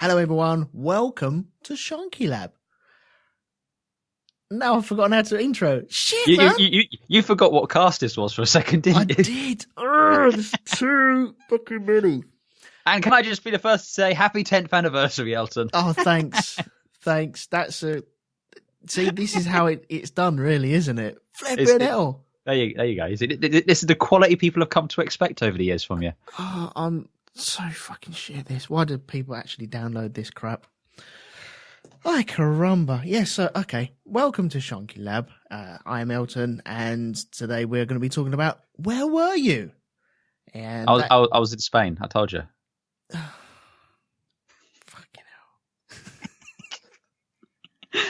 Hello everyone, welcome to Shonky Lab. Now I've forgotten how to intro. Shit, man! You forgot what cast this was for a second, didn't you? I did. There's too fucking many. And can I just be the first to say happy 10th anniversary, Elton? Oh, thanks. Thanks. That's a... See, this is how it's done, really, isn't it? Flipping hell. There you go. This is the quality people have come to expect over the years from you. Oh, I'm so fucking shit at this. Why do people actually download this crap? Ay, caramba. Yes, okay. Welcome to Shonky Lab. I am Elton, and today we're going to be talking about Where Were You? And I was in Spain, I told you. Fucking hell.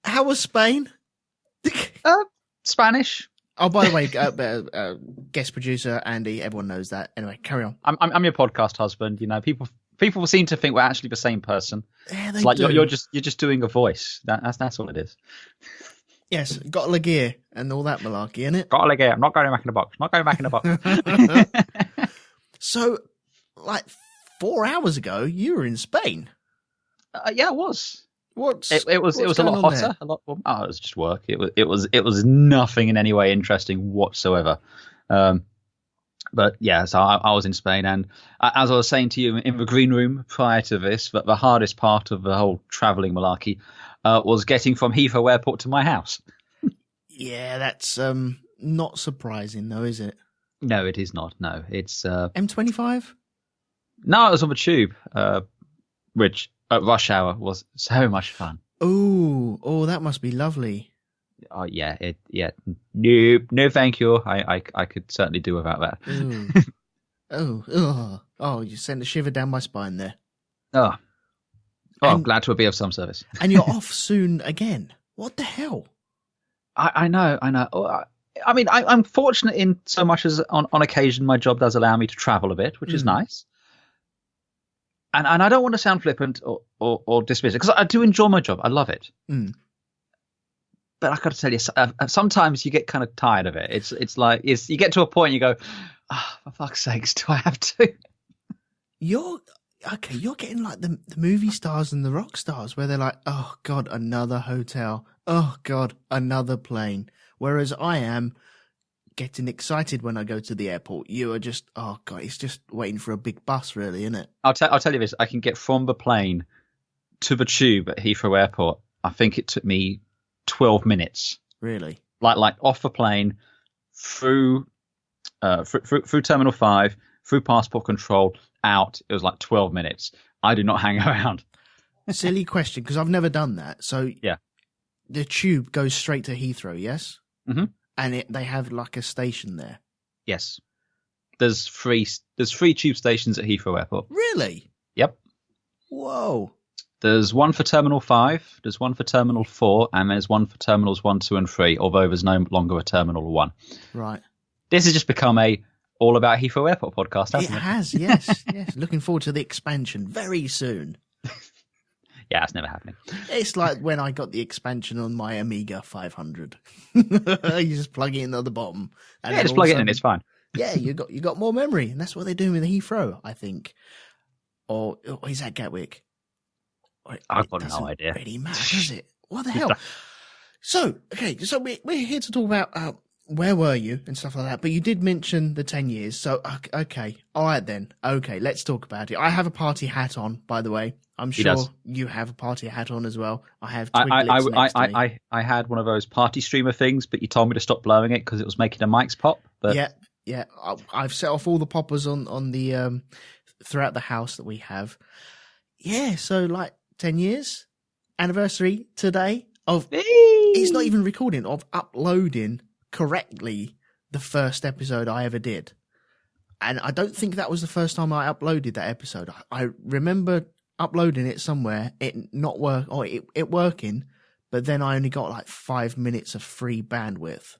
How was Spain? Spanish. Oh, by the way, guest producer Andy, everyone knows that. Anyway, carry on. I'm your podcast husband. You know, people seem to think we're actually the same person. Yeah, they it's like do. you're just doing a voice. That's all it is. Yes, got a gear and all that malarkey, innit? Got a gear. I'm not going back in the box. Not going back in the box. So, like 4 hours ago, you were in Spain. Yeah, I was. It was a lot hotter. It was just work. It was nothing in any way interesting whatsoever. But yeah, so I was in Spain, and as I was saying to you in the green room prior to this, that the hardest part of the whole travelling malarkey was getting from Heathrow Airport to my house. Yeah, that's not surprising, though, is it? No, it is not. No, it's M25. No, it was on the tube, which at rush hour was so much fun. Oh, that must be lovely. Oh yeah, no, thank you. I could certainly do without that. Oh, you sent a shiver down my spine there. I'm glad to be of some service. And you're off soon again. What the hell? I know. I mean, I'm fortunate in so much as on occasion my job does allow me to travel a bit, which is nice. And I don't want to sound flippant or dismissive, because I do enjoy my job. I love it. But I got to tell you, sometimes you get kind of tired of it. It's like you get to a point and you go, for fuck's sakes, do I have to? You're getting like the movie stars and the rock stars where they're like, oh God, another hotel. Oh God, another plane. Whereas I am getting excited when I go to the airport. You are just, oh God, it's just waiting for a big bus, really, isn't it? I'll tell you this. I can get from the plane to the tube at Heathrow Airport. I think it took me 12 minutes. Really? Like off the plane, through Terminal 5, through passport control, out. It was like 12 minutes. I do not hang around. Silly question, because I've never done that. So yeah, the tube goes straight to Heathrow, yes? Mm-hmm. And they have like a station there. Yes. There's three tube stations at Heathrow Airport. Really? Yep. Whoa. There's one for Terminal 5, there's one for Terminal 4, and there's one for Terminals 1, 2, and 3, although there's no longer a Terminal 1. Right. This has just become a all about Heathrow Airport podcast, hasn't it? It has, yes. Yes. Looking forward to the expansion very soon. Yeah, that's never happening. It's like when I got the expansion on my Amiga 500. You just plug it in at the bottom. And just plug it in, it's fine. Yeah, you got more memory, and that's what they're doing with Heathrow, I think. Or is that Gatwick? I've got no idea. Really matter, does it? What the hell? So we're here to talk about where were you and stuff like that. But you did mention the 10 years. So okay, all right then. Okay, let's talk about it. I have a party hat on, by the way. I'm sure you have a party hat on as well. I have. I had one of those party streamer things, but you told me to stop blowing it because it was making the mics pop. But yeah. I've set off all the poppers on the throughout the house that we have. Yeah, so like 10 years anniversary today of it's not even recording, of uploading correctly the first episode I ever did. And I don't think that was the first time I uploaded that episode. I remember uploading it somewhere, it not work, or it working, but then I only got like 5 minutes of free bandwidth.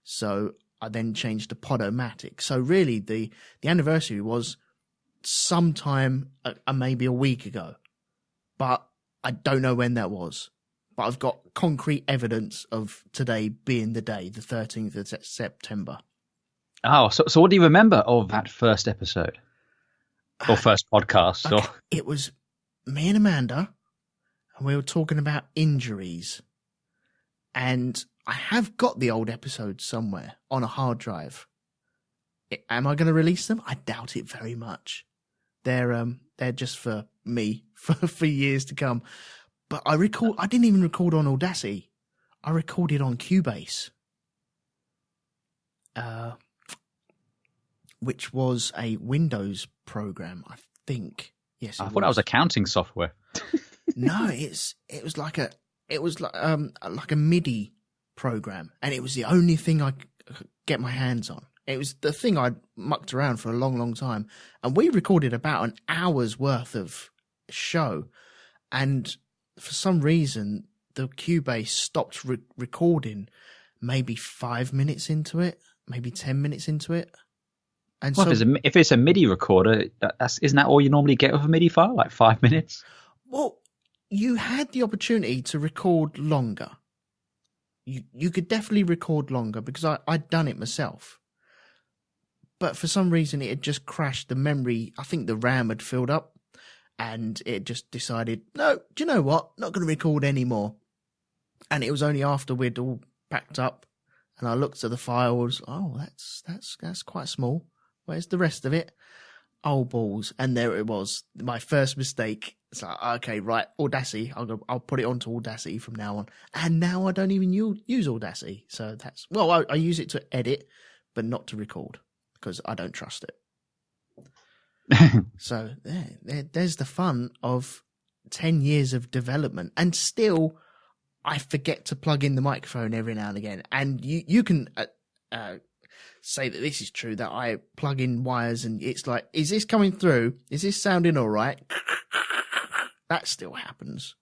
So I then changed to Podomatic. So really the anniversary was sometime maybe a week ago, but I don't know when that was. But I've got concrete evidence of today being the day, the 13th of September. Oh, so what do you remember of that first episode? Or first podcast. Okay. Or... It was me and Amanda, and we were talking about injuries. And I have got the old episodes somewhere on a hard drive. Am I going to release them? I doubt it very much. They're just for me for years to come. But I didn't even record on Audacity. I recorded on Cubase, which was a Windows program, I think. Yes, I thought that was accounting software. No, it was like a MIDI program, and it was the only thing I could get my hands on. It was the thing I'd mucked around for a long, long time, and we recorded about an hour's worth of show, and for some reason the Cubase stopped recording maybe 5 minutes into it, maybe 10 minutes into it. And well, so if it's a MIDI recorder, isn't that all you normally get with a MIDI file, like 5 minutes? Well, you had the opportunity to record longer. You could definitely record longer because I'd done it myself. But for some reason, it had just crashed the memory. I think the RAM had filled up, and it just decided, no, do you know what? Not going to record anymore. And it was only after we'd all packed up, and I looked at the files. Oh, that's quite small. Where's the rest of it? Oh, balls. And there it was. My first mistake. It's like, okay, right, Audacity. I'll put it onto Audacity from now on. And now I don't even use Audacity. So I use it to edit, but not to record because I don't trust it. So there's the fun of 10 years of development. And still, I forget to plug in the microphone every now and again. And you can say that this is true, that I plug in wires and it's like, is this coming through? Is this sounding all right? That still happens.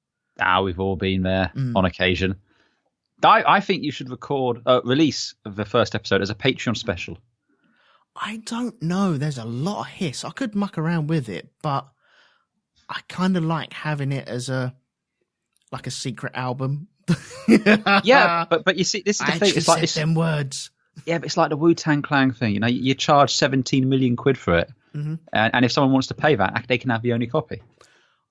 We've all been there on occasion. I think you should release the first episode as a Patreon special. I don't know. There's a lot of hiss. I could muck around with it, but I kind of like having it as a secret album. Yeah, but you see, this is the thing. It's like them words. Yeah, but it's like the Wu-Tang Clan thing. You know, you charge 17 million quid for it, and if someone wants to pay that, they can have the only copy.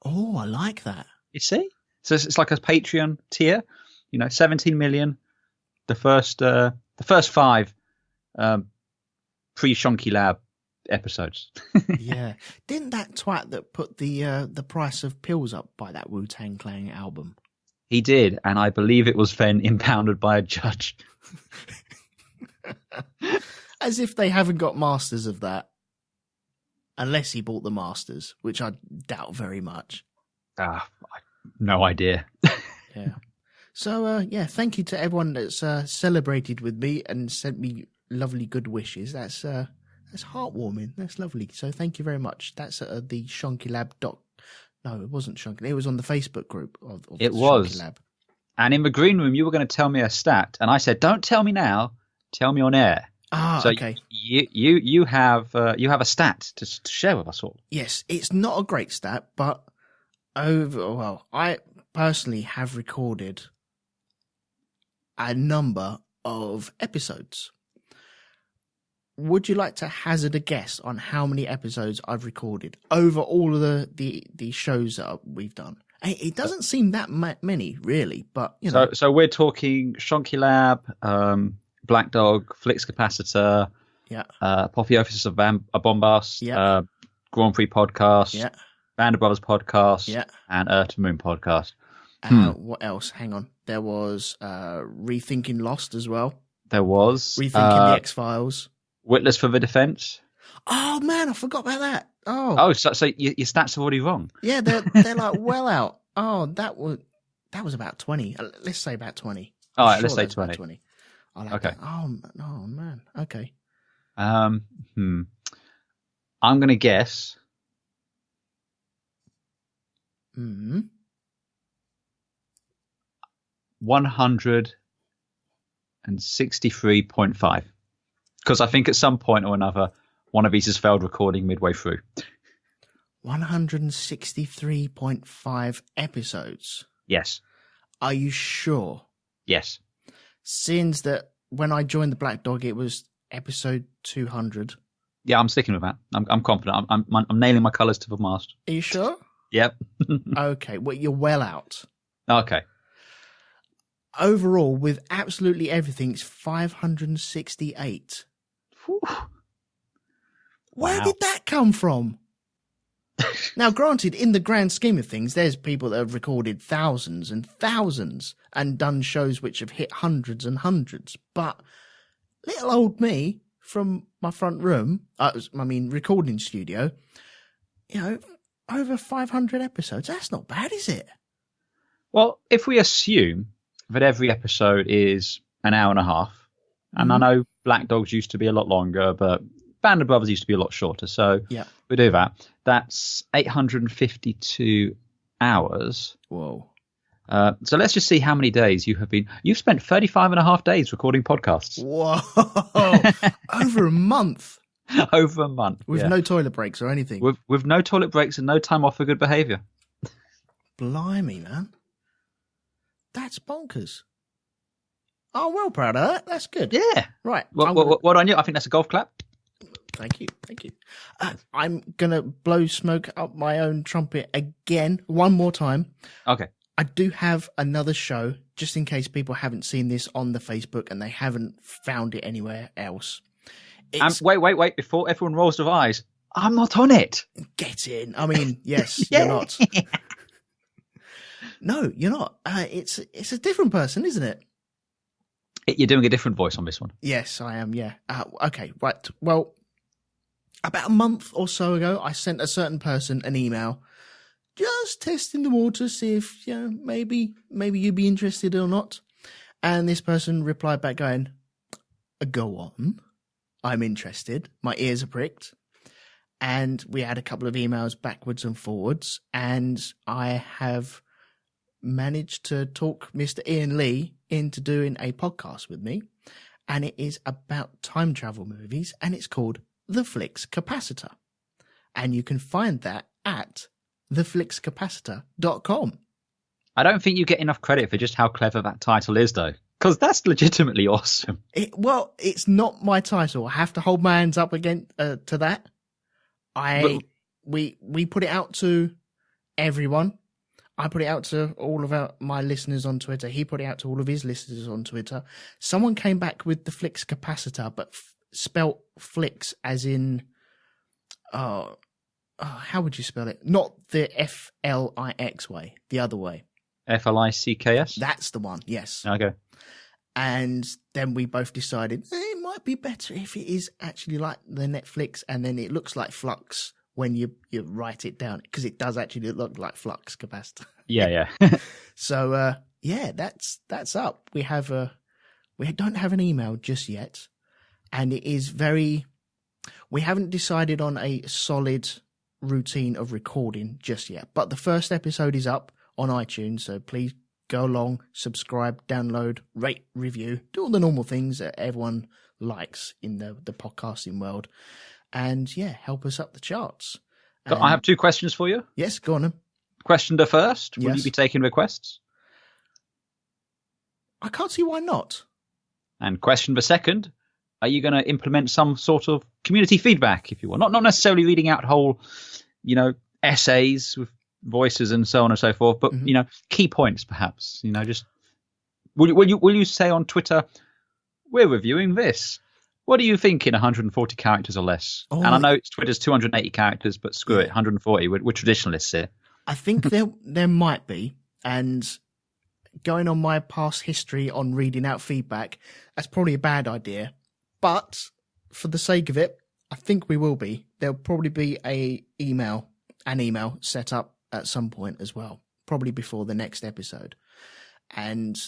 Oh, I like that. You see, so it's like a Patreon tier. 17 million. The first 5 pre-Shonky Lab episodes. Yeah, didn't that twat that put the price of pills up by that Wu-Tang Clan album? He did, and I believe it was then impounded by a judge. As if they haven't got masters of that. Unless he bought the masters, which I doubt very much. No idea. Yeah. So, thank you to everyone that's celebrated with me and sent me lovely good wishes. That's heartwarming. That's lovely. So thank you very much. That's at the Shonky Lab. No, it wasn't Shonky. It was on the Facebook group of it the was. Shonky Lab. And in the green room, you were going to tell me a stat, and I said, "Don't tell me now. Tell me on air." Okay. You have a stat to share with us all. Yes, it's not a great stat, but I personally have recorded a number of episodes. Would you like to hazard a guess on how many episodes I've recorded over all of the shows that we've done? It doesn't seem that many, really, but you know. So we're talking Shonky Lab, Black Dog, Flix Capacitor, Apotheosis of a Bombast, Grand Prix Podcast, Band of Brothers Podcast, and Earth Moon Podcast. What else? Hang on. There was Rethinking Lost as well. There was Rethinking the X-Files. Witless for the Defense. Oh man, I forgot about that. So your stats are already wrong. Yeah, they're like well out. Oh, that was about 20. Let's say about 20. All right, let's say 20. Okay. That. Oh man. Okay. I'm gonna guess. 163.5. Because I think at some point or another, one of these has failed recording midway through. 163.5 episodes. Yes. Are you sure? Yes. Since that when I joined the Black Dog, it was episode 200. Yeah, I'm sticking with that. I'm confident. I'm nailing my colours to the mast. Are you sure? Yep. Okay, well, you're well out. Okay. Overall, with absolutely everything, it's 568. Whew. Where Wow. did that come from? Now, granted, in the grand scheme of things, there's people that have recorded thousands and thousands and done shows which have hit hundreds and hundreds. But little old me from my front room, recording studio, over 500 episodes. That's not bad, is it? Well, if we assume that every episode is an hour and a half, and I know Black Dogs used to be a lot longer, but Band of Brothers used to be a lot shorter, so we do that. That's 852 hours. Whoa. So let's just see how many days you've spent 35 and a half days recording podcasts. Whoa. Over a month. Over a month. With no toilet breaks or anything. With no toilet breaks and no time off for good behaviour. Blimey, man. That's bonkers. Oh, well proud of that. That's good. Yeah. Right. What on you? I think that's a golf clap. Thank you. I'm going to blow smoke up my own trumpet again, one more time. Okay. I do have another show, just in case people haven't seen this on the Facebook and they haven't found it anywhere else. Wait. Before everyone rolls their eyes, I'm not on it. Get in. I mean, yes, you're not. No, you're not. It's a different person, isn't it? You're doing a different voice on this one. Yes, I am, yeah. Okay, right. Well, about a month or so ago, I sent a certain person an email just testing the water, see if maybe you'd be interested or not. And this person replied back going, go on. I'm interested. My ears are pricked. And we had a couple of emails backwards and forwards. And I have managed to talk Mr. Ian Lee into doing a podcast with me. And it is about time travel movies. And it's called The Flix Capacitor. And you can find that at theflixcapacitor.com. I don't think you get enough credit for just how clever that title is, though, because that's legitimately awesome. It's not my title. I have to hold my hands up again to that. We put it out to everyone. I put it out to all of my listeners on Twitter. He put it out to all of his listeners on Twitter. Someone came back with the Flix Capacitor, but spelt Flix as in how would you spell it? Not the Flix way, the other way. Flicks? That's the one, yes. Okay. And then we both decided it might be better if it is actually like the Netflix, and then it looks like Flux when you write it down, because it does actually look like Flux Capacitor. Yeah. So that's up. We don't have an email just yet, and it is we haven't decided on a solid routine of recording just yet, but the first episode is up on iTunes, so please go along, subscribe, download, rate, review, do all the normal things that everyone likes in the podcasting world, and help us up the charts. I have two questions for you. Yes, go on then. Question the first, will Yes. you be taking requests? I can't see why not. And question the second, are you going to implement some sort of community feedback, if you will? Not necessarily reading out whole, essays with voices and so on and so forth, but, key points perhaps, just will you say on Twitter, we're reviewing this. What do you think in 140 characters or less? Oh, and I know Twitter's 280 characters, but screw it, 140. We're traditionalists here. I think there might be, and going on my past history on reading out feedback, that's probably a bad idea. But for the sake of it, I think we will be. There'll probably be an email set up at some point as well, probably before the next episode. And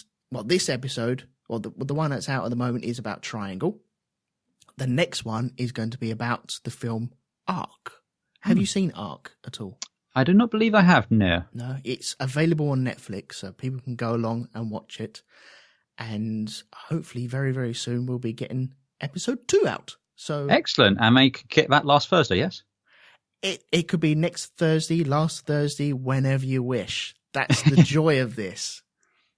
this episode, or the one that's out at the moment, is about Triangle. The next one is going to be about the film Arc. Have you seen Arc at all? I do not believe I have, no. No, it's available on Netflix, so people can go along and watch it. And hopefully very, very soon we'll be getting episode 2 out. So excellent. And may get that last Thursday, yes? It could be next Thursday, last Thursday, whenever you wish. That's the joy of this.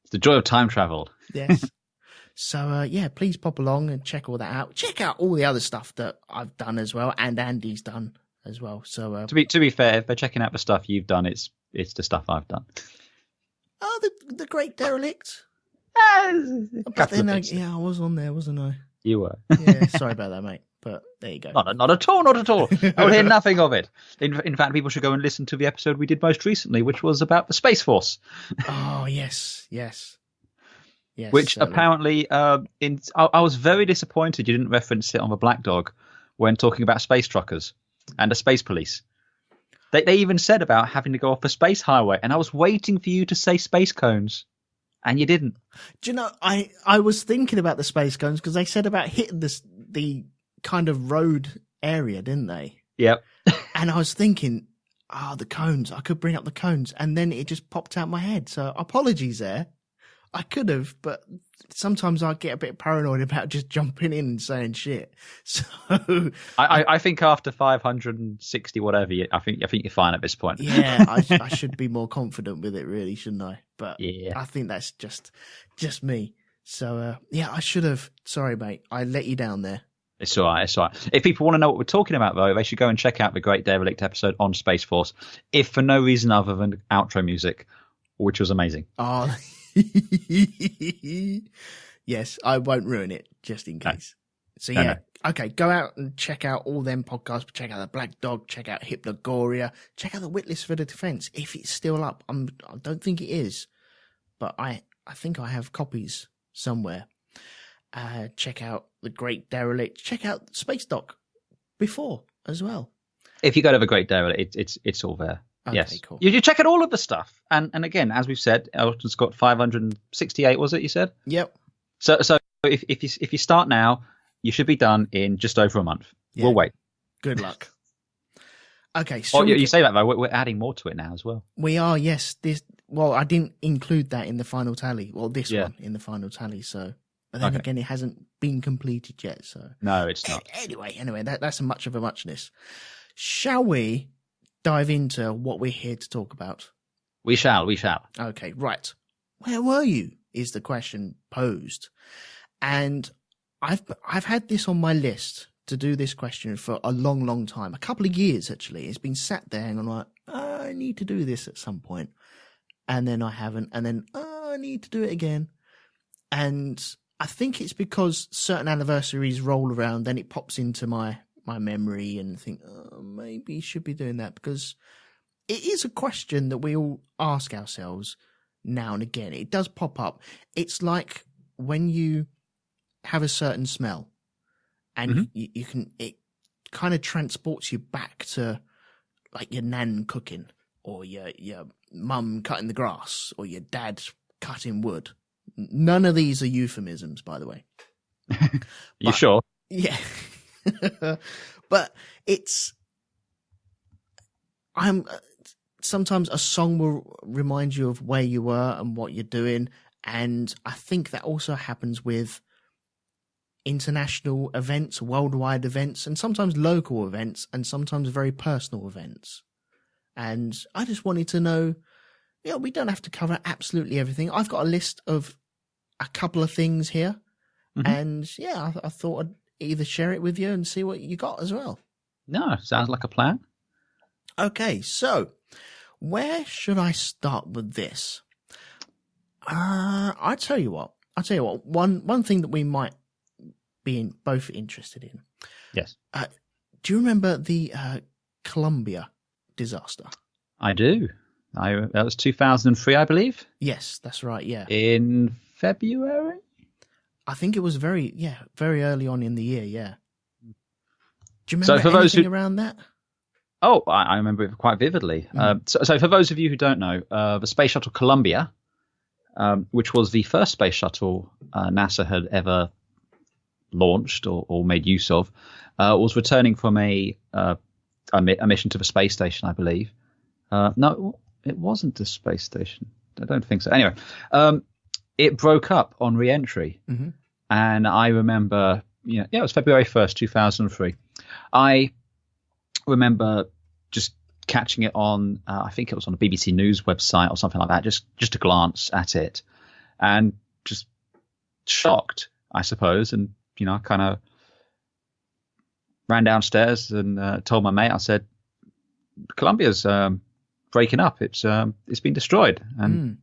It's the joy of time travel. Yes. So, yeah, please pop along and check all that out. Check out all the other stuff that I've done as well, and Andy's done as well. So, to be fair, if they're checking out the stuff you've done, it's the stuff I've done. Oh, the Great Derelict. But then, I was on there, wasn't I? You were. Yeah, sorry about that, mate. But there you go. Not at all. I will hear nothing of it. In fact, people should go and listen to the episode we did most recently, which was about the Space Force. Oh, yes. Which apparently, I was very disappointed you didn't reference it on the Black Dog when talking about space truckers and the space police. They even said about having to go off the space highway, and I was waiting for you to say space cones, and you didn't. Do you know, I was thinking about the space cones because they said about hitting the kind of road area, didn't they? Yep. And I was thinking, the cones, I could bring up the cones, and then it just popped out my head. So apologies there. I could have, but sometimes I get a bit paranoid about just jumping in and saying shit. So I think after 560 whatever, I think you're fine at this point. Yeah, I should be more confident with it, really, shouldn't I? But yeah. I think that's just me. So yeah, I should have. Sorry, mate, I let you down there. It's all right. If people want to know what we're talking about, though, they should go and check out the Great Derelict episode on Space Force, if for no reason other than outro music, which was amazing. Oh. Yes, I won't ruin it just in case. No. So yeah, okay, go out and check out all them podcasts. Check out the Black Dog. Check out Hypnogoria. Check out the Witlist for the Defense if it's still up. I don't think it is, but I think I have copies somewhere. Check out the Great Derelict. Check out Space Doc before as well. If you go to the Great Derelict, it's all there. Okay, yes, cool. You check out all of the stuff, and again, as we've said, Elton's got 568. Was it you said? Yep. So if you start now, you should be done in just over a month. Yeah. We'll wait. Good luck. Okay. So you say that though, we're adding more to it now as well. We are, yes. I didn't include that in the final tally. Well, this one in the final tally. So, but then again, it hasn't been completed yet. So no, it's not. Anyway, that's a much of a muchness. Shall we dive into what we're here to talk about? We shall. Okay, right. Where were you is the question posed. And I've had this on my list to do this question for a long, long time. A couple of years, actually. It's been sat there and I'm like, I need to do this at some point. And then I haven't. And then, I need to do it again. And I think it's because certain anniversaries roll around, then it pops into my memory and think, maybe you should be doing that, because it is a question that we all ask ourselves now and again. It does pop up. It's like when you have a certain smell and it kind of transports you back to like your nan cooking or your mum cutting the grass or your dad cutting wood. None of these are euphemisms, by the way. You sure? Yeah. But sometimes a song will remind you of where you were and what you're doing. And I think that also happens with international events, worldwide events, and sometimes local events, and sometimes very personal events. And I just wanted to know, we don't have to cover absolutely everything. I've got a list of a couple of things here. And I thought I'd either share it with you and see what you got as well. No, sounds like a plan. Okay, so where should I start with this? I tell you what. One thing that we might be both interested in. Yes. Do you remember the Columbia disaster? I do. That was 2003, I believe. Yes, that's right. Yeah. In February. I think it was very early on in the year, yeah. Do you remember anything around that? Oh, I remember it quite vividly. So for those of you who don't know, the Space Shuttle Columbia, which was the first space shuttle NASA had ever launched or made use of, was returning from a mission to the space station, I believe. No, it wasn't the space station. I don't think so. Anyway, it broke up on re-entry. And I remember, it was February 1st, 2003. I remember just catching it on, I think it was on a BBC News website or something like that, just a glance at it and just shocked, I suppose, and I kind of ran downstairs and told my mate. I said, "Columbia's breaking up. It's been destroyed." And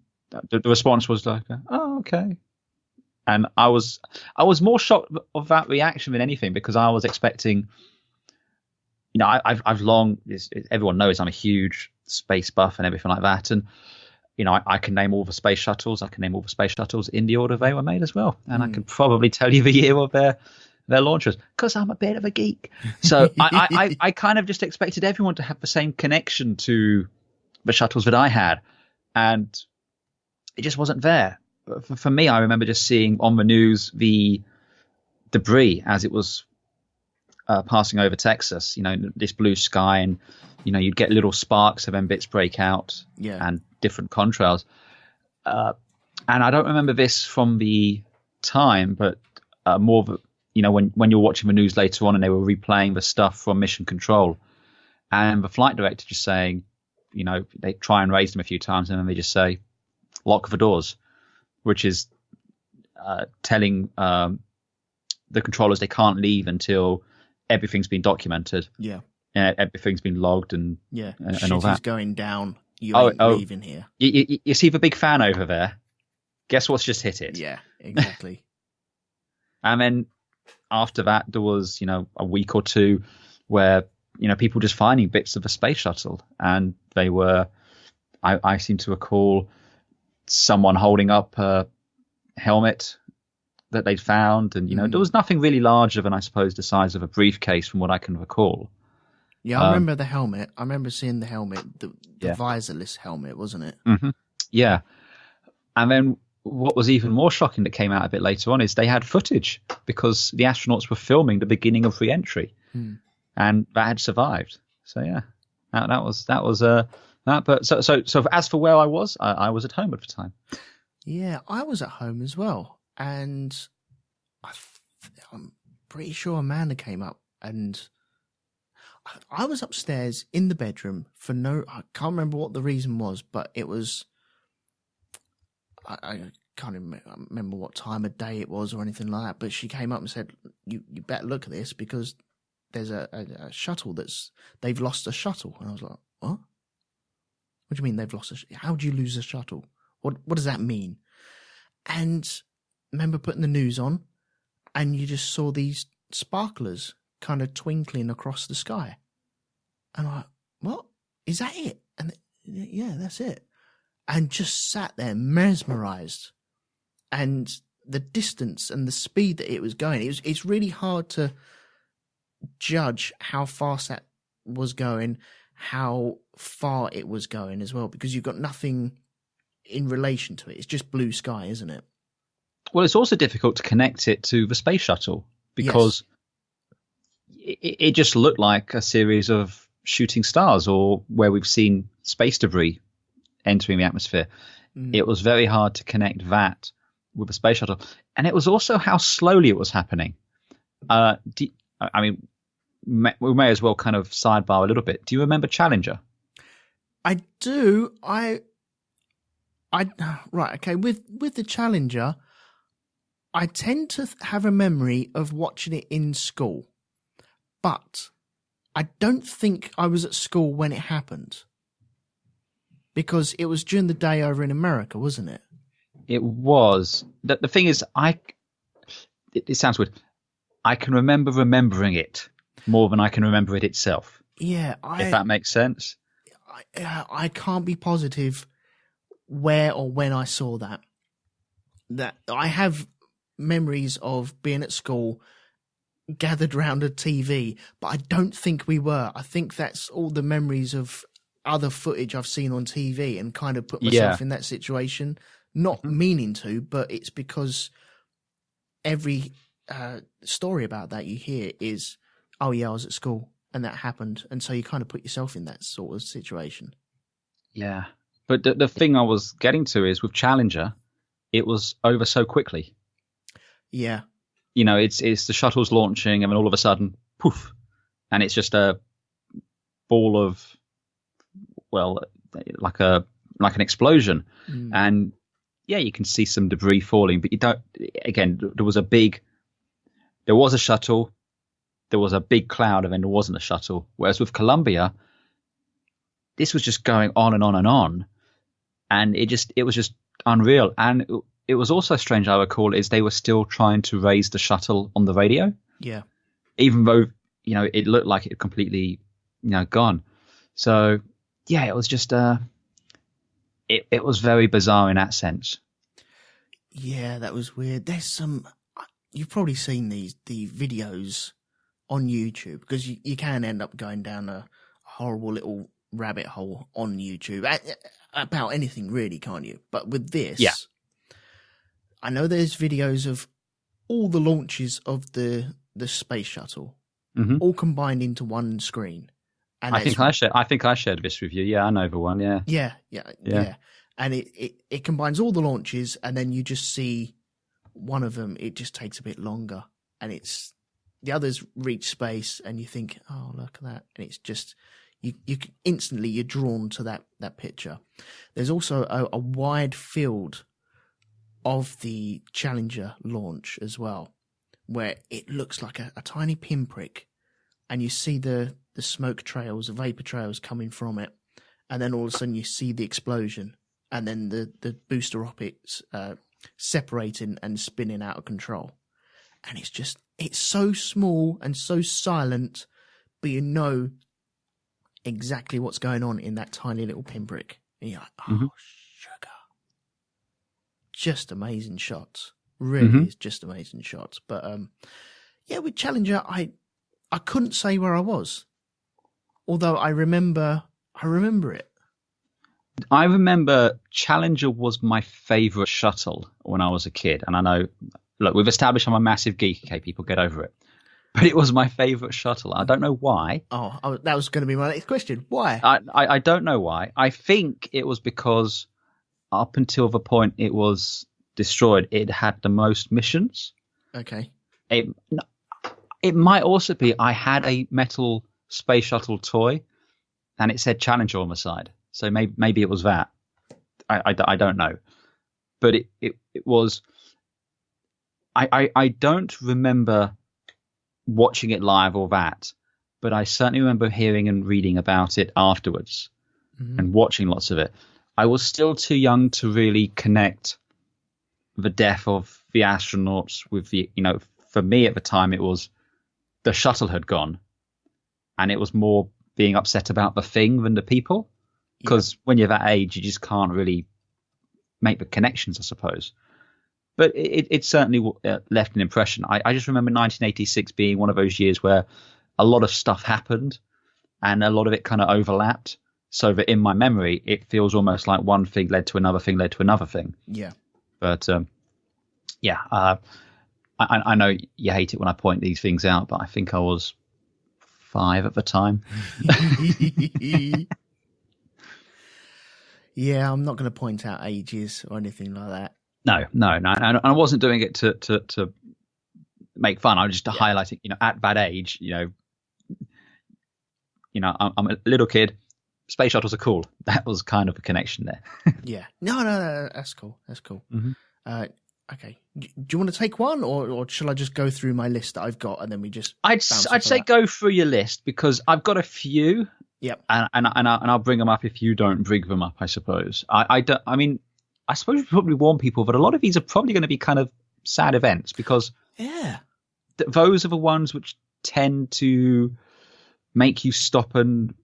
the response was like, "Oh, okay." And I was more shocked of that reaction than anything, because I was expecting, I've long, everyone knows I'm a huge space buff and everything like that, and I can name all the space shuttles. I can name all the space shuttles in the order they were made as well, and I can probably tell you the year of their launchers, because I'm a bit of a geek. So I kind of just expected everyone to have the same connection to the shuttles that I had, and it just wasn't there. For me, I remember just seeing on the news the debris as it was passing over Texas, this blue sky, and you'd get little sparks of them bits break out, and different contrails. And I don't remember this from the time, but more of when you're watching the news later on and they were replaying the stuff from Mission Control, and the flight director just saying, they try and raise them a few times and then they just say, "Lock the doors," which is telling the controllers they can't leave until everything's been documented. Yeah. Everything's been logged and all that. Shit is going down. You ain't leaving here. You see the big fan over there? Guess what's just hit it? Yeah, exactly. And then after that, there was, a week or two where, people just finding bits of a space shuttle. And they were, I seem to recall someone holding up a helmet that they'd found. And, there was nothing really larger than, I suppose, the size of a briefcase from what I can recall. Yeah, I remember the helmet. I remember seeing the helmet, the visorless helmet, wasn't it? Mm-hmm. Yeah. And then what was even more shocking that came out a bit later on is they had footage, because the astronauts were filming the beginning of re-entry, and that had survived. So yeah, that was that. But so as for where I was at home at the time. Yeah, I was at home as well, and I'm pretty sure Amanda came up, and I was upstairs in the bedroom for I can't remember what the reason was, but it was, I can't remember what time of day it was or anything like that, but she came up and said, you better look at this, because there's a shuttle they've lost a shuttle. And I was like, what? What do you mean they've lost how do you lose a shuttle? What does that mean? And I remember putting the news on, and you just saw these sparklers kind of twinkling across the sky. And I'm like, what? Is that it? And yeah, that's it. And just sat there mesmerized. And the distance and the speed that it was going, it's really hard to judge how fast that was going, how far it was going as well, because you've got nothing in relation to it. It's just blue sky, isn't it? Well, it's also difficult to connect it to the space shuttle, because it just looked like a series of shooting stars, or where we've seen space debris entering the atmosphere. It was very hard to connect that with the space shuttle. And it was also how slowly it was happening. We may as well kind of sidebar a little bit. Do you remember Challenger? I do. Right, okay. With the Challenger, I tend to have a memory of watching it in school, but I don't think I was at school when it happened, because it was during the day over in America, wasn't it? It was. The thing is, it sounds weird. I can remember remembering it more than I can remember it itself. Yeah. If that makes sense. I can't be positive where or when I saw that. That I have memories of being at school, gathered round a TV, but I don't think we were. I think that's all the memories of other footage I've seen on TV, and kind of put myself in that situation, not meaning to, but it's because every story about that you hear is, oh yeah, I was at school and that happened, and so you kind of put yourself in that sort of situation. Yeah, but the thing I was getting to is with Challenger, it was over so quickly. Yeah. It's the shuttle's launching, and then all of a sudden, poof, and it's just a ball of, well, like an explosion. And you can see some debris falling, but you don't. Again, there was a shuttle, there was a big cloud, and then there wasn't a shuttle. Whereas with Columbia, this was just going on and on and on, and it was just unreal. And it was also strange, I recall, is they were still trying to raise the shuttle on the radio. Yeah. Even though, it looked like it had completely, gone. So, yeah, it was just, it was very bizarre in that sense. Yeah, that was weird. You've probably seen the videos on YouTube, because you can end up going down a horrible little rabbit hole on YouTube about anything really, can't you? But with this, yeah. I know there's videos of all the launches of the space shuttle, all combined into one screen. And I think I shared this with you. Yeah, I know the one. Yeah. Yeah. And it combines all the launches, and then you just see one of them. It just takes a bit longer, and the others reach space, and you think, oh, look at that. And it's just, you instantly, you're drawn to that picture. There's also a wide field of the Challenger launch as well, where it looks like a tiny pinprick, and you see the smoke trails, the vapor trails coming from it, and then all of a sudden you see the explosion, and then the booster rockets separating and spinning out of control. And it's so small and so silent, but you know exactly what's going on in that tiny little pinprick. And you're like, oh, sugar. Just amazing shots. Really is just amazing shots. But yeah, with Challenger, I couldn't say where I was. Although I remember it. I remember Challenger was my favourite shuttle when I was a kid. And I know, look, we've established I'm a massive geek, okay, people get over it. But it was my favourite shuttle. I don't know why. Oh, that was going to be my next question. Why? I don't know why. I think it was because up until the point it was destroyed, it had the most missions. Okay. It might also be I had a metal space shuttle toy and it said Challenger on the side. So maybe it was that. I don't know. But it was... I don't remember watching it live or that, but I certainly remember hearing and reading about it afterwards and watching lots of it. I was still too young to really connect the death of the astronauts with the, for me at the time, it was the shuttle had gone and it was more being upset about the thing than the people. Because when you're that age, you just can't really make the connections, I suppose. But it certainly left an impression. I just remember 1986 being one of those years where a lot of stuff happened and a lot of it kind of overlapped. So that in my memory, it feels almost like one thing led to another thing, led to another thing. Yeah. But I know you hate it when I point these things out, but I think I was 5 at the time. Yeah, I'm not going to point out ages or anything like that. No. And I wasn't doing it to make fun. I was just highlighting, at that age, I'm a little kid. Space shuttles are cool. That was kind of a connection there. Yeah. No, that's cool. That's cool. Okay. Do you want to take one, or shall I just go through my list that I've got and then we just? I'd say go through your list because I've got a few. Yep. And I'll bring them up if you don't bring them up, I suppose. I suppose we probably warn people, but a lot of these are probably going to be kind of sad events because those are the ones which tend to make you stop and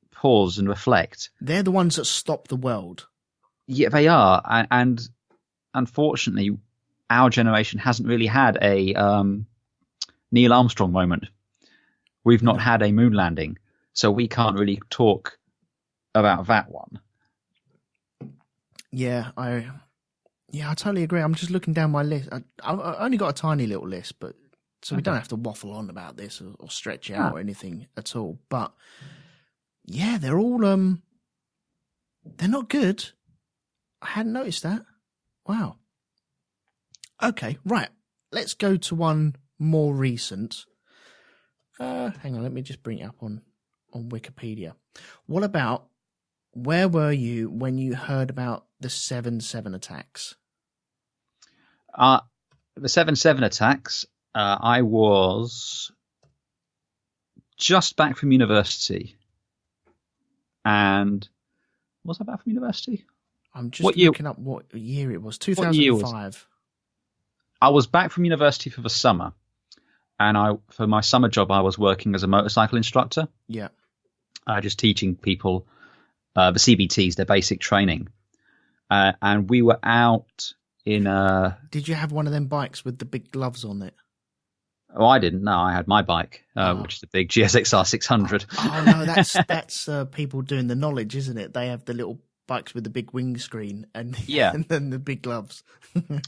pause and reflect. They're the ones that stop the world. Yeah, they are. And unfortunately, our generation hasn't really had a Neil Armstrong moment. We've not had a moon landing. So we can't really talk about that one. Yeah, I totally agree. I'm just looking down my list. I've only got a tiny little list, but so we don't have to waffle on about this or stretch it out or anything at all. But yeah, they're all they're not good. I hadn't noticed that. Wow. Okay, right. Let's go to one more recent. Hang on, let me just bring it up on Wikipedia. What about, where were you when you heard about the 7/7 attacks? The 7/7 attacks, I was just back from university. And was I back from university? I'm just looking up what year it was. 2005. I was back from university for the summer. And for my summer job, I was working as a motorcycle instructor. Yeah. Just teaching people the CBTs, their basic training. And we were out in Did you have one of them bikes with the big gloves on it? Oh, I didn't. No, I had my bike, which is the big GSXR 600. Oh no, that's people doing the knowledge, isn't it? They have the little bikes with the big windscreen and then the big gloves.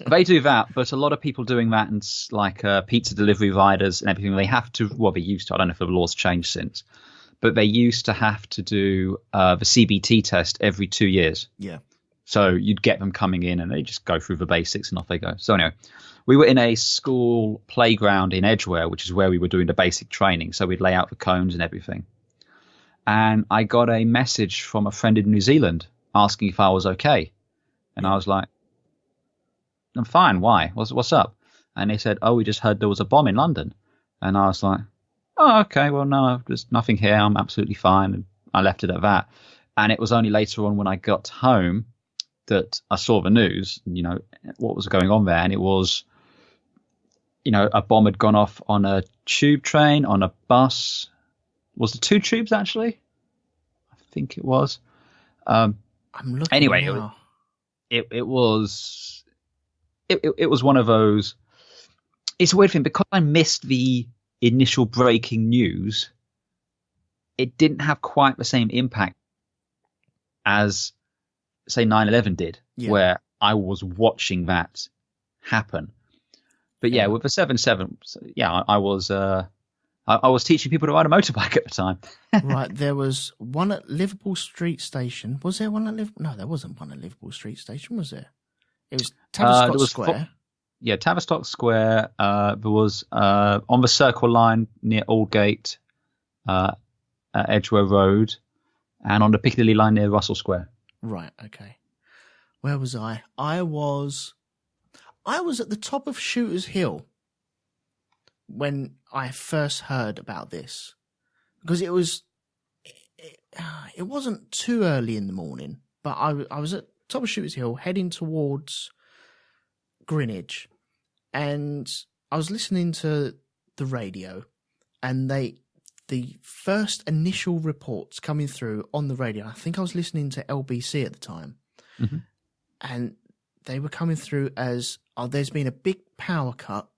They do that, but a lot of people doing that, and like pizza delivery riders and everything, they have to. Well, they used to. I don't know if the laws changed since, but they used to have to do the CBT test every 2 years. Yeah. So you'd get them coming in, and they just go through the basics, and off they go. So anyway. We were in a school playground in Edgware, which is where we were doing the basic training. So we'd lay out the cones and everything. And I got a message from a friend in New Zealand asking if I was okay. And I was like, I'm fine. Why? What's up? And they said, we just heard there was a bomb in London. And I was like, oh, okay. Well, no, there's nothing here. I'm absolutely fine. And I left it at that. And it was only later on when I got home that I saw the news, what was going on there. And it was, a bomb had gone off on a tube train, on a bus. Was it 2 tubes, actually? I think it was. I'm looking anyway, now. It was one of those. It's a weird thing because I missed the initial breaking news. It didn't have quite the same impact as, say, 9/11 did, where I was watching that happen. But yeah, with the 7/7, I was teaching people to ride a motorbike at the time. Right, there was one at Liverpool Street Station. Was there one at Liverpool? No, there wasn't one at Liverpool Street Station, was there? It was Tavistock Square. Tavistock Square. There was on the Circle Line near Aldgate, Edgware Road, and on the Piccadilly Line near Russell Square. Right, okay. Where was I? I was at the top of Shooters Hill when I first heard about this, because it wasn't too early in the morning, but I was at top of Shooters Hill heading towards Greenwich, and I was listening to the radio, and the first initial reports coming through on the radio, I think I was listening to LBC at the time, and they were coming through as, there's been a big power cut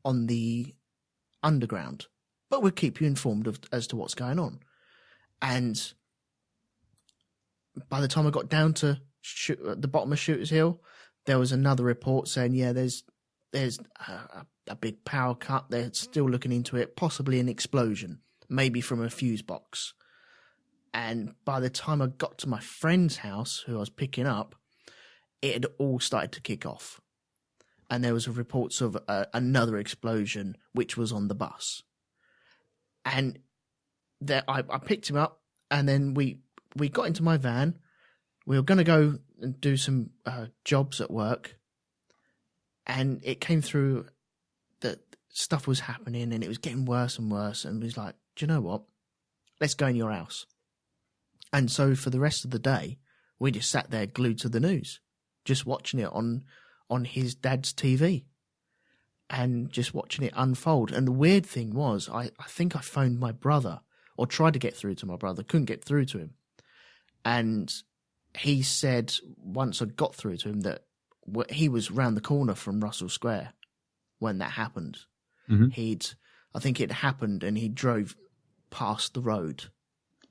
on the underground, but we'll keep you informed as to what's going on. And by the time I got down to the bottom of Shooters Hill, there was another report saying, there's a big power cut. They're still looking into it, possibly an explosion, maybe from a fuse box. And by the time I got to my friend's house, who I was picking up, it had all started to kick off. And there was reports of another explosion, which was on the bus. And I picked him up, and then we got into my van. We were going to go and do some jobs at work. And it came through that stuff was happening, and it was getting worse and worse. And we was like, do you know what? Let's go in your house. And so for the rest of the day, we just sat there glued to the news, just watching it on his dad's TV and just watching it unfold. And the weird thing was, I think I phoned my brother, or tried to get through to my brother, couldn't get through to him. And he said once I got through to him that he was round the corner from Russell Square when that happened. Mm-hmm. I think it happened, and he drove past the road.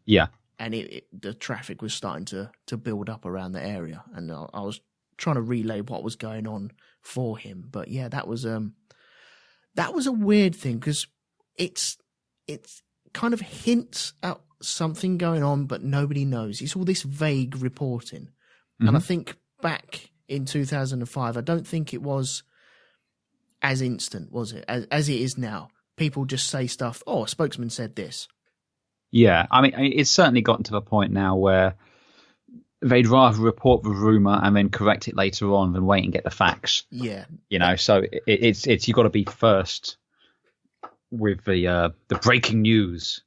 Yeah. And the traffic was starting to build up around the area, and I was trying to relay what was going on for him. But yeah, that was a weird thing, because it's kind of hints at something going on, but nobody knows. It's all this vague reporting. Mm-hmm. And I think back in 2005, I don't think it was as instant, was it? As it is now. People just say stuff, a spokesman said this. Yeah, I mean, it's certainly gotten to the point now where they'd rather report the rumor and then correct it later on than wait and get the facts. Yeah. So it's you've got to be first with the breaking news.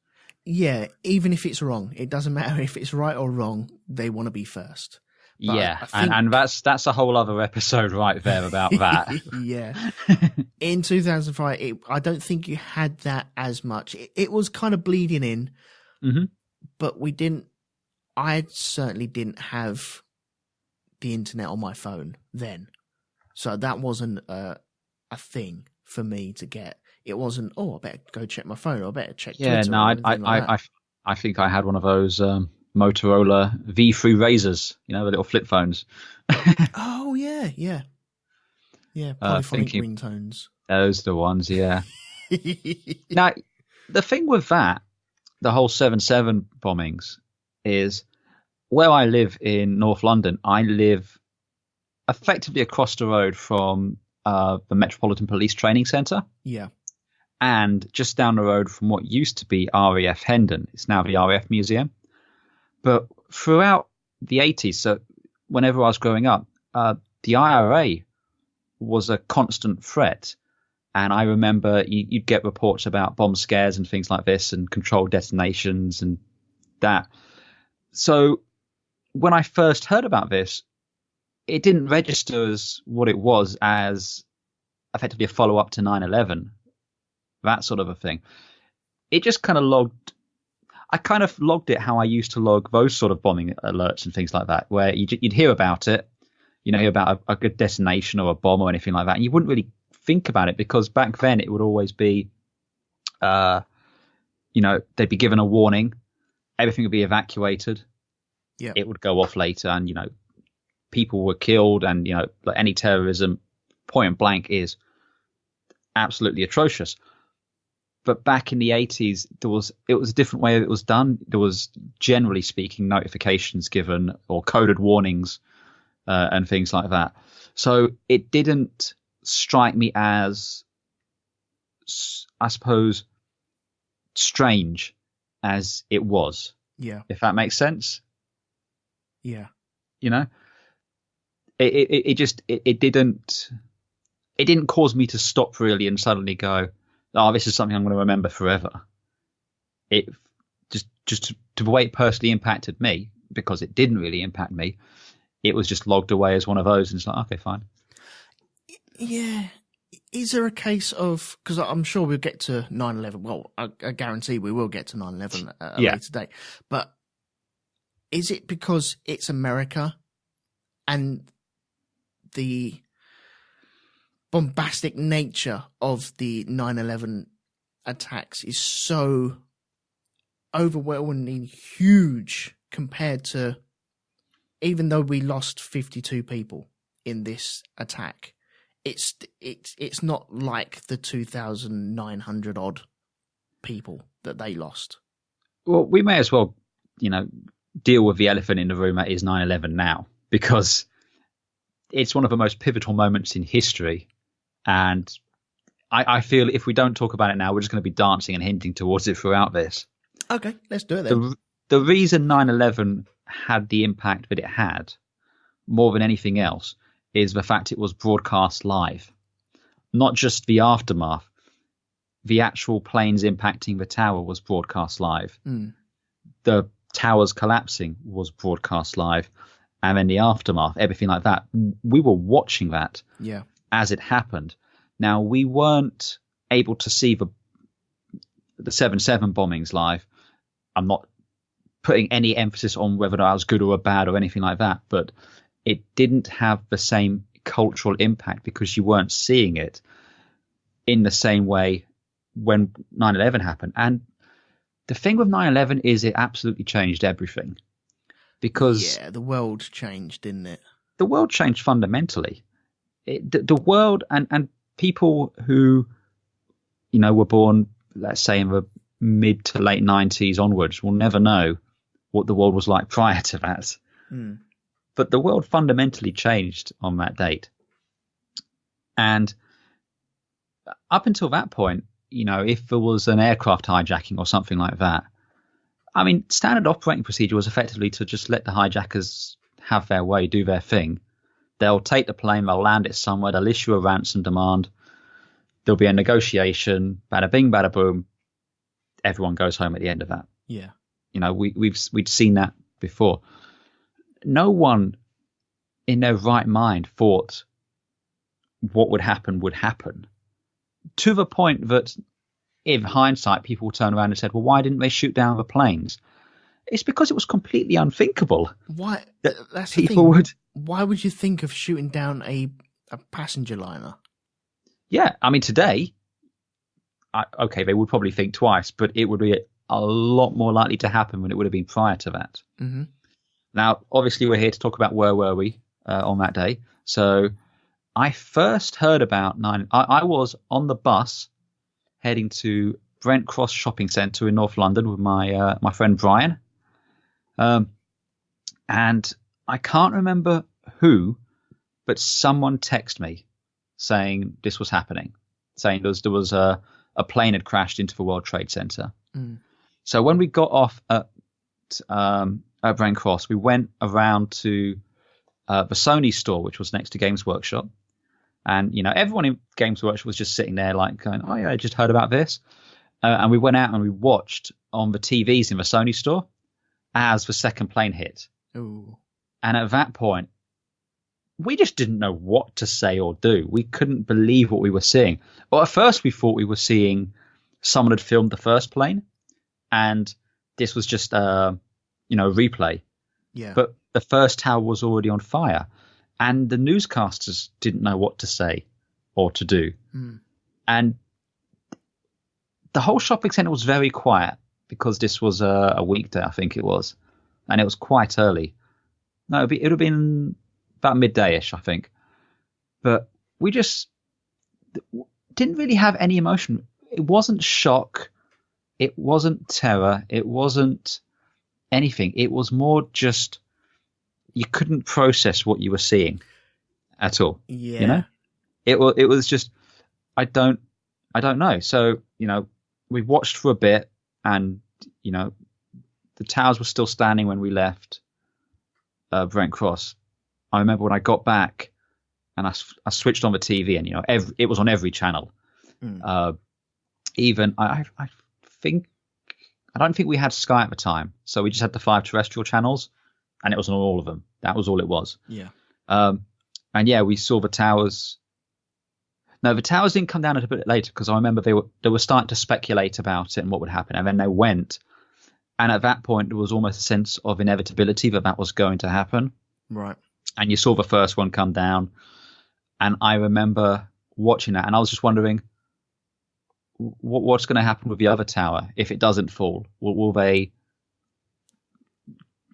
Yeah, even if it's wrong, it doesn't matter if it's right or wrong. They want to be first. But yeah, I think... and that's a whole other episode right there about that. Yeah. In 2005, I don't think you had that as much. It was kind of bleeding in, but I certainly didn't have the internet on my phone then. So that wasn't a thing for me to get. It wasn't, I better go check my phone, or I better check Twitter. Yeah, no, I think I had one of those Motorola V3 Razors, the little flip phones. Oh, yeah. Yeah, polyphonic ringtones. Those are the ones, yeah. Now, the thing with that, the whole 7/7 bombings, is where I live in North London, I live effectively across the road from the Metropolitan Police Training Centre. Yeah. And just down the road from what used to be RAF Hendon. It's now the RAF Museum. But throughout the 80s, so whenever I was growing up, the IRA was a constant threat. And I remember you'd get reports about bomb scares and things like this and controlled detonations and that. So when I first heard about this, it didn't register as what it was, as effectively a follow-up to 9/11. That sort of a thing. It just kind of logged. I kind of logged it how I used to log those sort of bombing alerts and things like that, where you'd hear about it, hear about a good destination or a bomb or anything like that, and you wouldn't really think about it because back then it would always be, they'd be given a warning, everything would be evacuated, it would go off later, and people were killed, and like any terrorism, point blank, is absolutely atrocious. But back in the 80s, it was a different way it was done. There was, generally speaking, notifications given or coded warnings and things like that. So it didn't strike me as, I suppose, strange as it was. Yeah. If that makes sense. Yeah. It didn't cause me to stop really and suddenly go, oh, this is something I'm going to remember forever. It just to the way it personally impacted me, because it didn't really impact me, it was just logged away as one of those, and it's like, okay, fine. Yeah. Is there a case of, because I'm sure we'll get to 9/11. Well, I guarantee we will get to 9/11 at a later date. But is it because it's America and the bombastic nature of the 9/11 attacks is so overwhelmingly huge compared to, even though we lost 52 people in this attack, it's not like the 2,900 odd people that they lost. Well, we may as well, deal with the elephant in the room that is 9/11 now, because it's one of the most pivotal moments in history. And I feel if we don't talk about it now, we're just going to be dancing and hinting towards it throughout this. Okay, let's do it then. The reason 9/11 had the impact that it had, more than anything else, is the fact it was broadcast live. Not just the aftermath. The actual planes impacting the tower was broadcast live. The towers collapsing was broadcast live. And then the aftermath, everything like that. We were watching that as it happened. Now, we weren't able to see the 7/7 bombings live. I'm not putting any emphasis on whether that was good or bad or anything like that, but it didn't have the same cultural impact because you weren't seeing it in the same way when 9/11 happened. And the thing with 9/11 is it absolutely changed everything. Because the world changed, didn't it? The world changed fundamentally. The world and people who, were born, let's say, in the mid to late 90s onwards will never know what the world was like prior to that. But the world fundamentally changed on that date. And up until that point, if there was an aircraft hijacking or something like that, I mean, standard operating procedure was effectively to just let the hijackers have their way, do their thing. They'll take the plane, they'll land it somewhere, they'll issue a ransom demand. There'll be a negotiation, bada bing, bada boom. Everyone goes home at the end of that. Yeah. You know, we'd seen that before. No one in their right mind thought what would happen, to the point that in hindsight, people turn around and said, well, why didn't they shoot down the planes? It's because it was completely unthinkable. Why? That's people the thing. would. Why would you think of shooting down a passenger liner? Yeah, I mean, today, okay, they would probably think twice, but it would be a lot more likely to happen than it would have been prior to that. Mm-hmm. Now, obviously, we're here to talk about where were we on that day. So I first heard about 9. I was on the bus heading to Brent Cross Shopping Centre in North London with my friend Brian. And I can't remember who, but someone texted me saying this was happening, saying there was a plane had crashed into the World Trade Center. Mm. So when we got off at Brent Cross, we went around to the Sony store, which was next to Games Workshop. And, you know, everyone in Games Workshop was just sitting there like going, oh, yeah, I just heard about this. And we went out and we watched on the TVs in the Sony store as the second plane hit. Ooh. And at that point, we just didn't know what to say or do. We couldn't believe what we were seeing. Well, at first we thought we were seeing someone had filmed the first plane and this was just, a replay. Yeah. But the first tower was already on fire and the newscasters didn't know what to say or to do. Mm. And the whole shopping center was very quiet because this was a weekday, I think it was. And it was quite early. No, it would have been about midday-ish, I think. But we just didn't really have any emotion. It wasn't shock. It wasn't terror. It wasn't anything. It was more just you couldn't process what you were seeing at all. Yeah. You know? It was just I don't know. So, you know, we watched for a bit and, you know, the towers were still standing when we left Brent Cross. I remember when I got back and I switched on the TV and, you know, it was on every channel. Mm. Even I don't think we had Sky at the time. So we just had the 5 terrestrial channels and it was on all of them. That was all it was. Yeah. And yeah, we saw the towers. No, the towers didn't come down a bit later because I remember they were starting to speculate about it and what would happen. And then they went. And at that point, there was almost a sense of inevitability that was going to happen. Right. And you saw the first one come down. And I remember watching that. And I was just wondering, what's going to happen with the other tower if it doesn't fall? Will they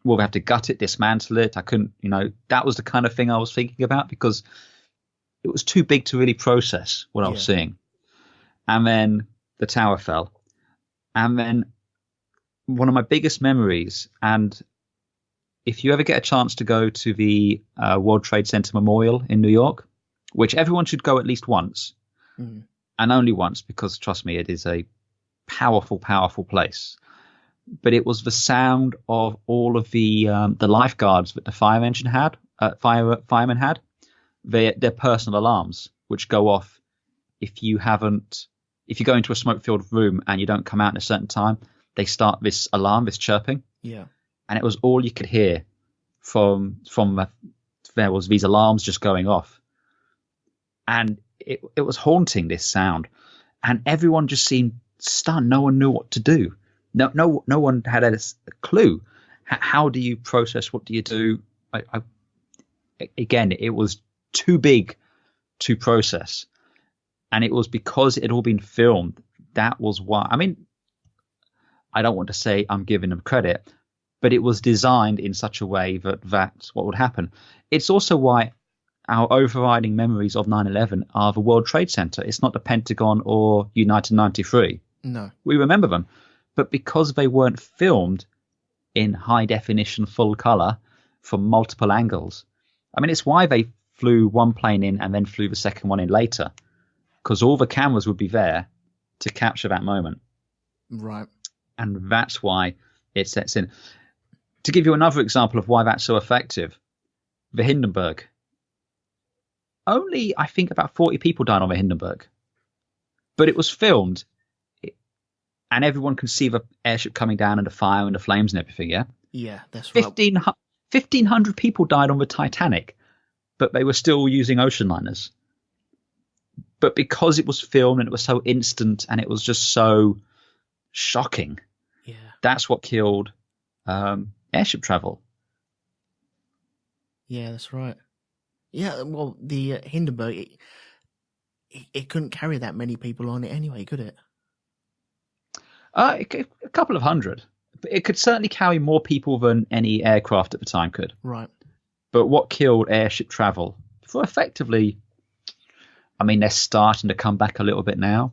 have to gut it, dismantle it? I couldn't, you know, that was the kind of thing I was thinking about because it was too big to really process what I was seeing. And then the tower fell. And then one of my biggest memories, and if you ever get a chance to go to the World Trade Center Memorial in New York, which everyone should go at least once, and only once, because trust me, it is a powerful, powerful place. But it was the sound of all of the lifeguards that the firemen had, their personal alarms, which go off if you go into a smoke-filled room and you don't come out in a certain time. They start this alarm, this chirping. Yeah. And it was all you could hear from there was these alarms just going off. And it was haunting, this sound. And everyone just seemed stunned. No one knew what to do. No one had a clue. How do you process? What do you do? Again, it was too big to process. And it was because it had all been filmed. That was why. I mean, I don't want to say I'm giving them credit, but it was designed in such a way that that's what would happen. It's also why our overriding memories of 9/11 are the World Trade Center. It's not the Pentagon or United 93. No. We remember them. But because they weren't filmed in high definition, full color from multiple angles, I mean, it's why they flew one plane in and then flew the second one in later, because all the cameras would be there to capture that moment. Right. And that's why it sets in. To give you another example of why that's so effective, the Hindenburg. Only, I think, about 40 people died on the Hindenburg. But it was filmed, and everyone can see the airship coming down and the fire and the flames and everything, yeah? Yeah, that's right. 1,500 people died on the Titanic, but they were still using ocean liners. But because it was filmed and it was so instant and it was just so shocking, that's what killed airship travel. Yeah, that's right. Yeah, well, the Hindenburg, it couldn't carry that many people on it anyway, could it? A couple of hundred. It could certainly carry more people than any aircraft at the time could. Right. But what killed airship travel for effectively, I mean, they're starting to come back a little bit now,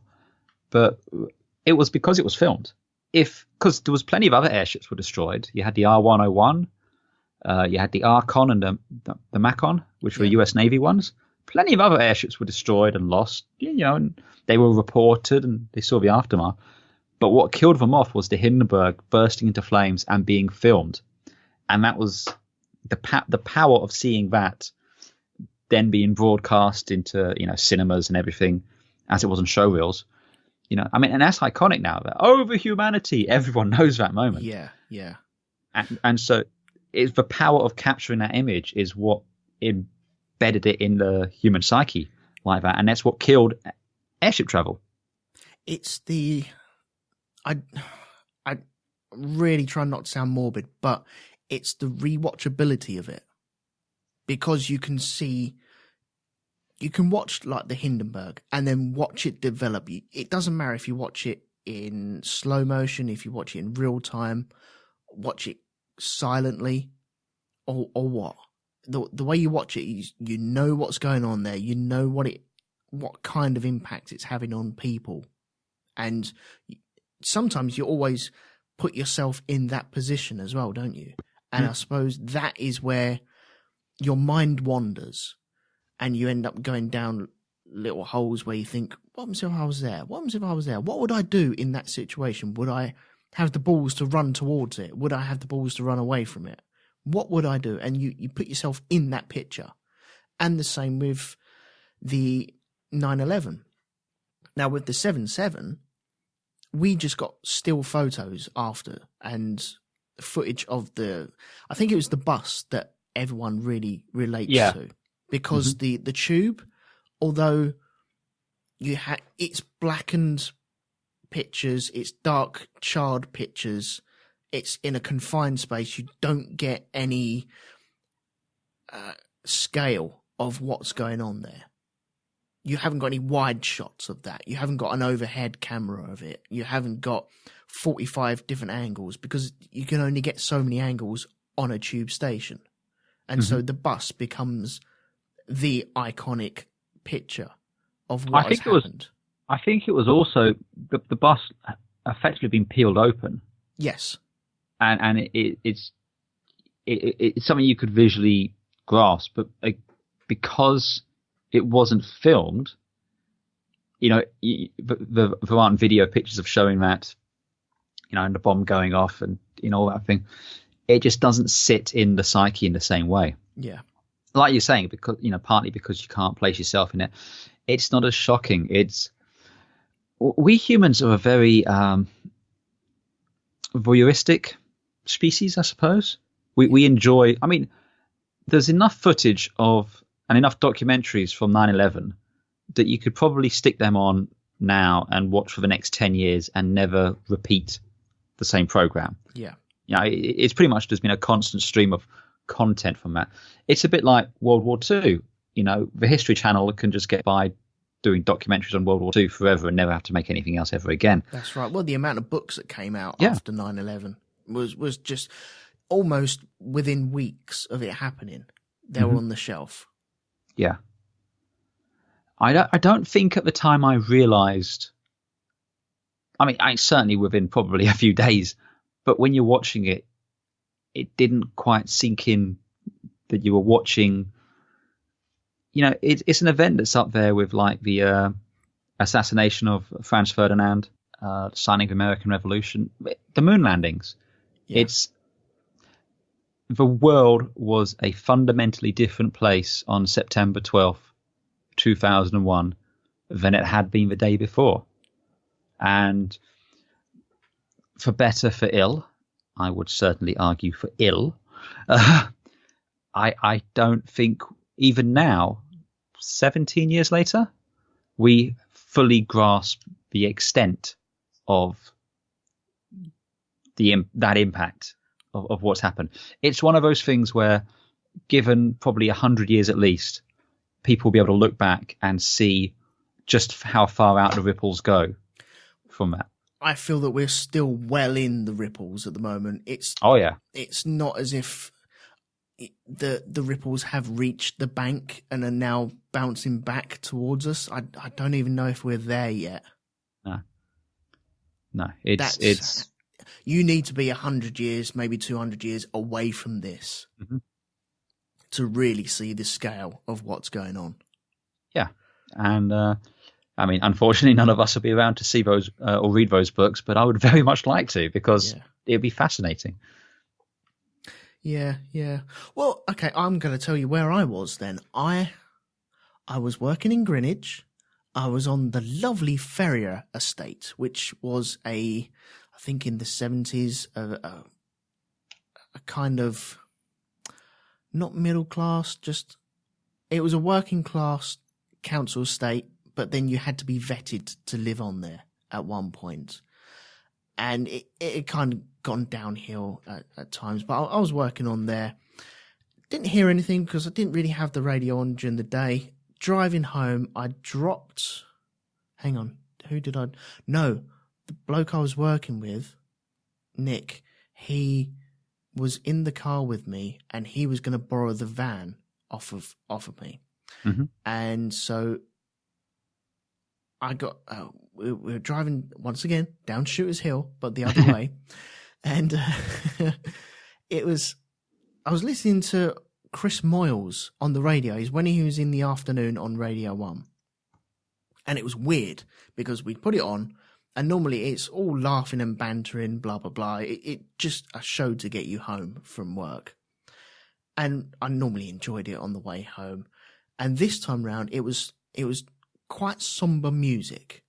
but it was because it was filmed. Because there was plenty of other airships were destroyed. You had the R-101, you had the Archon and the Macon, which were US Navy ones. Plenty of other airships were destroyed and lost, and they were reported and they saw the aftermath. But what killed them off was the Hindenburg bursting into flames and being filmed. And that was the power of seeing that then being broadcast into, cinemas and everything as it was on show reels. I mean, and that's iconic now. Over humanity. Everyone knows that moment. Yeah, yeah. And so it's the power of capturing that image is what embedded it in the human psyche like that. And that's what killed airship travel. It's I really try not to sound morbid, but it's the rewatchability of it. Because you can watch like the Hindenburg and then watch it develop. It doesn't matter if you watch it in slow motion, if you watch it in real time, watch it silently, or what. The way you watch it, you know what's going on there. You know what kind of impact it's having on people, and sometimes you always put yourself in that position as well, don't you? And I suppose that is where your mind wanders and you end up going down little holes where you think, what happens if I was there? What happens if I was there? What would I do in that situation? Would I have the balls to run towards it? Would I have the balls to run away from it? What would I do? And you put yourself in that picture. And the same with the 9/11. Now with the 7/7, we just got still photos after and footage of I think it was the bus that everyone really relates to, because the tube, although it's blackened pictures, it's dark charred pictures, it's in a confined space, you don't get any scale of what's going on there. You haven't got any wide shots of that. You haven't got an overhead camera of it. You haven't got 45 different angles, because you can only get so many angles on a tube station. And so the bus becomes the iconic picture of what has happened. I think it was also the bus effectively being peeled open. Yes. And it's something you could visually grasp, but because it wasn't filmed, there aren't video pictures of showing that, and the bomb going off and, all that thing. It just doesn't sit in the psyche in the same way. Yeah. Like you're saying, because, partly because you can't place yourself in it. It's not as shocking. We humans are a very voyeuristic species, I suppose. We enjoy, there's enough footage and enough documentaries from 9/11 that you could probably stick them on now and watch for the next 10 years and never repeat the same program. Yeah. It's pretty much, there's been a constant stream of content from that. It's a bit like World War II. The History Channel can just get by doing documentaries on World War II forever and never have to make anything else ever again. That's right. Well, the amount of books that came out after 9/11 was just almost within weeks of it happening. They were on the shelf. Yeah. I don't think at the time I realized, I certainly within probably a few days, but when you're watching it, it didn't quite sink in that you were watching, it's an event that's up there with like the assassination of Franz Ferdinand, signing of the American Revolution, the moon landings. Yeah. the world was a fundamentally different place on September 12th, 2001 than it had been the day before. And for better, for ill, I would certainly argue for ill, I don't think even now, 17 years later, we fully grasp the extent of that impact of what's happened. It's one of those things where, given probably 100 years at least, people will be able to look back and see just how far out the ripples go from that. I feel that we're still well in the ripples at the moment. It's not as if the ripples have reached the bank and are now bouncing back towards us. I don't even know if we're there yet. No, it's you need to be 100 years, maybe 200 years away from this to really see the scale of what's going on. Yeah, and I mean, unfortunately, none of us will be around to see those or read those books, but I would very much like to, because it'd be fascinating. Yeah. Well, okay, I'm going to tell you where I was then. I was working in Greenwich. I was on the lovely Ferrier estate, which was I think in the 70s, a kind of not middle class, it was a working class council estate, but then you had to be vetted to live on there at one point. And it kind of gone downhill at times, but I was working on there. Didn't hear anything because I didn't really have the radio on during the day. Driving home, I dropped... Hang on, who did I... No, the bloke I was working with, Nick, he was in the car with me and he was going to borrow the van off of me. Mm-hmm. And so I got... we were driving, once again, down Shooters Hill, but the other way. And I was listening to Chris Moyles on the radio. He's when he was in the afternoon on Radio 1. And it was weird because we'd put it on and normally it's all laughing and bantering, blah, blah, blah. It just a show to get you home from work. And I normally enjoyed it on the way home. And this time round, it was quite somber music.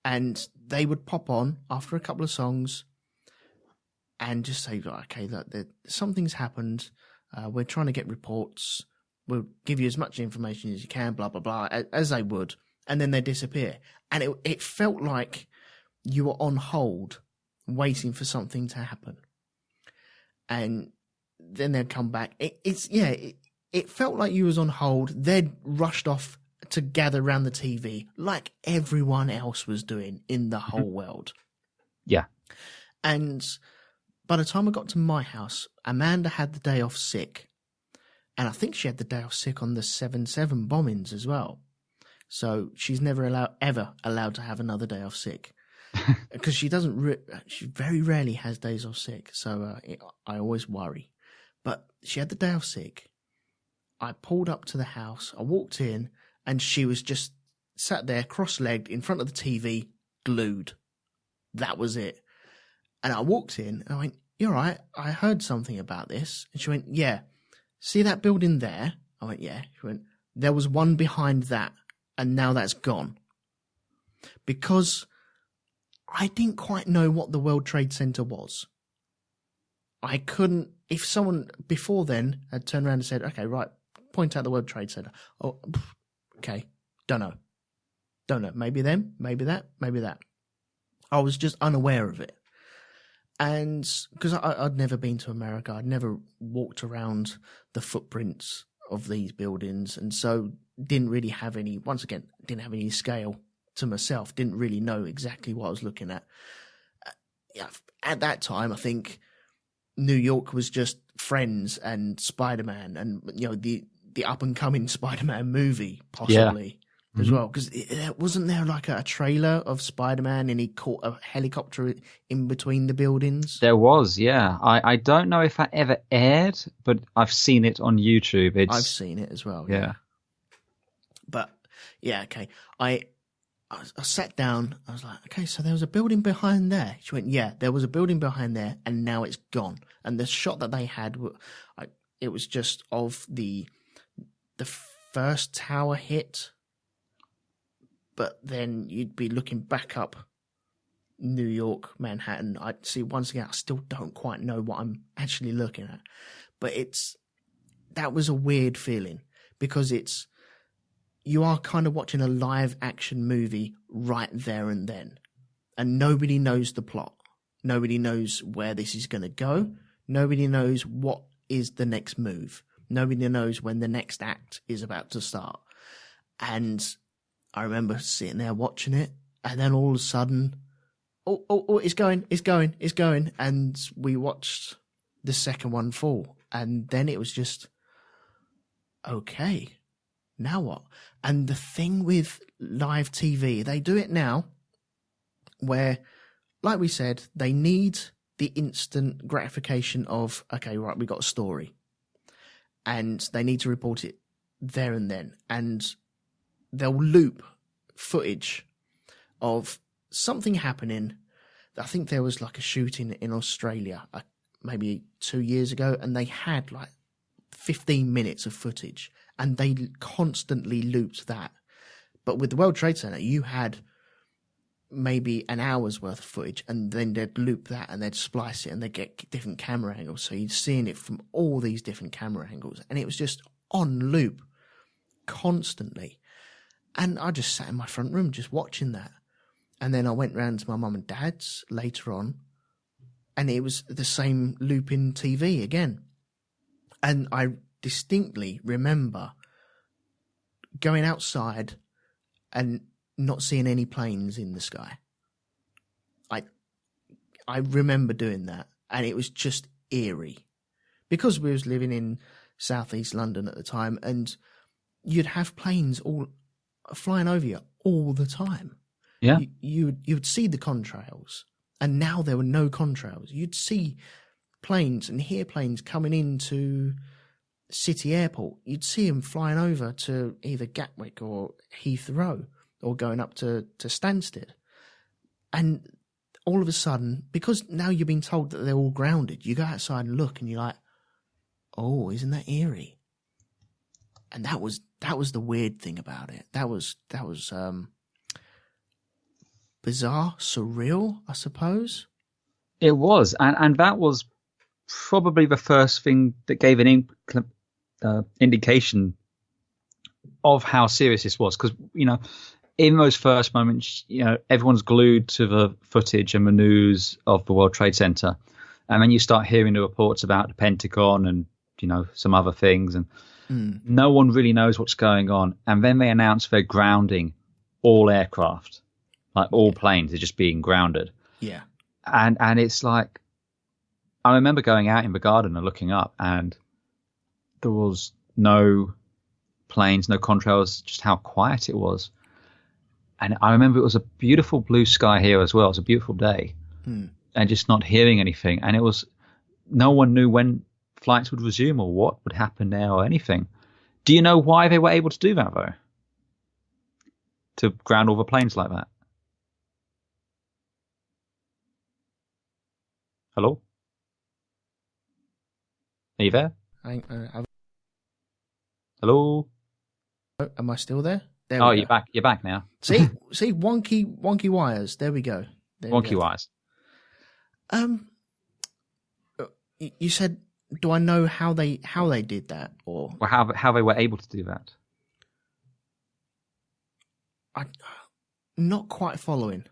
And they would pop on after a couple of songs and just say, okay, look, something's happened. We're trying to get reports. We'll give you as much information as you can, blah, blah, blah, as they would. And then they disappear. And it felt like you were on hold waiting for something to happen. And then they'd come back. It felt like you was on hold. They'd rushed off to gather around the TV like everyone else was doing in the whole world. Yeah. And by the time I got to my house, Amanda had the day off sick. And I think she had the day off sick on the 7/7 bombings as well. So she's never ever allowed to have another day off sick. Because she she very rarely has days off sick. So I always worry. But she had the day off sick. I pulled up to the house. I walked in. And she was just sat there, cross-legged, in front of the TV, glued. That was it. And I walked in, and I went, "You all right? I heard something about this." And she went, "Yeah. See that building there?" I went, "Yeah." She went, "There was one behind that, and now that's gone." Because I didn't quite know what the World Trade Center was. I couldn't... If someone before then had turned around and said, "Okay, right, point out the World Trade Center." Oh... Okay, don't know. Maybe them, maybe that, maybe that. I was just unaware of it. And because I'd never been to America, I'd never walked around the footprints of these buildings. And so didn't really have any, once again, didn't have any scale to myself. Didn't really know exactly what I was looking at. At that time, I think New York was just Friends and Spider-Man and, the up-and-coming Spider-Man movie, possibly, as well. Because wasn't there like a trailer of Spider-Man and he caught a helicopter in between the buildings? There was, yeah. I don't know if that ever aired, but I've seen it on YouTube. I've seen it as well. Yeah. But, yeah, okay. I I sat down. I was like, okay, so there was a building behind there. She went, yeah, there was a building behind there, and now it's gone. And the shot that they had, it was just of the first tower hit, but then you'd be looking back up New York, Manhattan. I'd see, once again, I still don't quite know what I'm actually looking at, but that was a weird feeling, because you are kind of watching a live action movie right there and then. And nobody knows the plot. Nobody knows where this is going to go. Nobody knows what is the next move. Nobody knows when the next act is about to start. And I remember sitting there watching it, and then all of a sudden, it's going. And we watched the second one fall. And then it was just, okay, now what? And the thing with live TV, they do it now where, like we said, they need the instant gratification of, okay, right, we got a story. And they need to report it there and then. And they'll loop footage of something happening. I think there was like a shooting in Australia maybe 2 years ago, and they had like 15 minutes of footage, and they constantly looped that. But with the World Trade Center, you had maybe an hour's worth of footage, and then they'd loop that and they'd splice it and they'd get different camera angles. So you're seeing it from all these different camera angles, and it was just on loop constantly. And I just sat in my front room just watching that. And then I went round to my mum and dad's later on, and it was the same looping TV again. And I distinctly remember going outside and not seeing any planes in the sky. I remember doing that, and it was just eerie, because we was living in southeast London at the time, and you'd have planes all flying over you all the time. Yeah, you would see the contrails, and now there were no contrails. You'd see planes and hear planes coming into City Airport. You'd see them flying over to either Gatwick or Heathrow, or going up to Stansted. And all of a sudden, because now you've been told that they're all grounded, you go outside and look, and you're like, oh, isn't that eerie? And that was the weird thing about it. That was bizarre, surreal, I suppose. It was, and that was probably the first thing that gave an indication of how serious this was. Because, in those first moments, everyone's glued to the footage and the news of the World Trade Center. And then you start hearing the reports about the Pentagon and, some other things. And no one really knows what's going on. And then they announce they're grounding all aircraft, like all planes are just being grounded. Yeah. And it's like, I remember going out in the garden and looking up, and there was no planes, no contrails, just how quiet it was. And I remember it was a beautiful blue sky here as well. It was a beautiful day, and just not hearing anything. And it was, no one knew when flights would resume or what would happen now or anything. Do you know why they were able to do that, though? To ground all the planes like that? Hello? Are you there? Hello? Am I still there? Oh, you're back. You're back now. See, wonky wires. There we go. Wonky wires. You said, do I know how they did that, or how they were able to do that? I'm not quite following.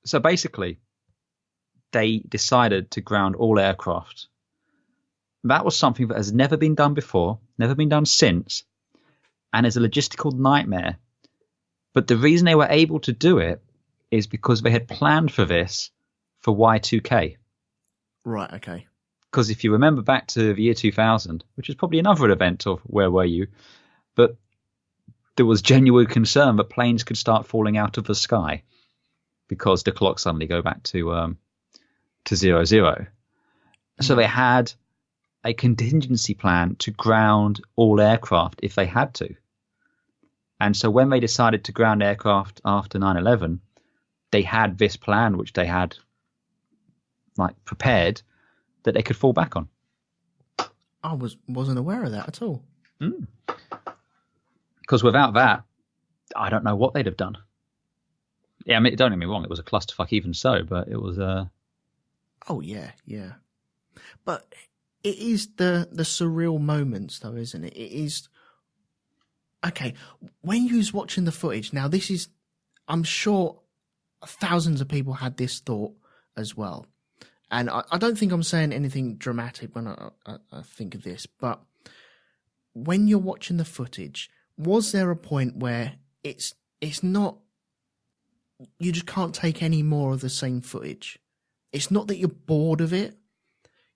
So basically, they decided to ground all aircraft. That was something that has never been done before, never been done since, and is a logistical nightmare. But the reason they were able to do it is because they had planned for this for Y2K. Right, okay. Because if you remember back to the year 2000, which is probably another event of where were you, but there was genuine concern that planes could start falling out of the sky because the clock suddenly go back to 00. So they had a contingency plan to ground all aircraft if they had to. And so when they decided to ground aircraft after 9/11, they had this plan, which they had like prepared, that they could fall back on. I wasn't aware of that at all. Because without that, I don't know what they'd have done. Yeah, I mean, don't get me wrong, it was a clusterfuck even so, but it was Oh yeah. But it is the surreal moments, though, isn't it? It is. Okay, when you was watching the footage, now this is, I'm sure thousands of people had this thought as well. And I don't think I'm saying anything dramatic when I think of this, but when you're watching the footage, was there a point where it's not, you just can't take any more of the same footage? It's not that you're bored of it,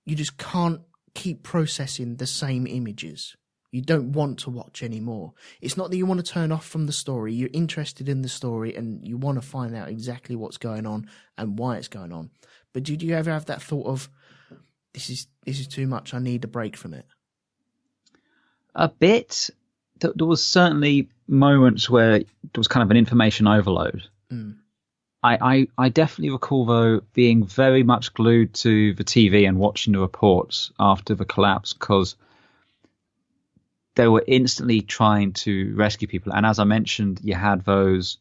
you just can't keep processing the same images. You don't want to watch anymore. It's not that you want to turn off from the story. You're interested in the story and you want to find out exactly what's going on and why it's going on. But did you ever have that thought of, this is too much, I need a break from it? A bit. There was certainly moments where there was kind of an information overload. I definitely recall, though, being very much glued to the TV and watching the reports after the collapse, because they were instantly trying to rescue people. And as I mentioned, you had those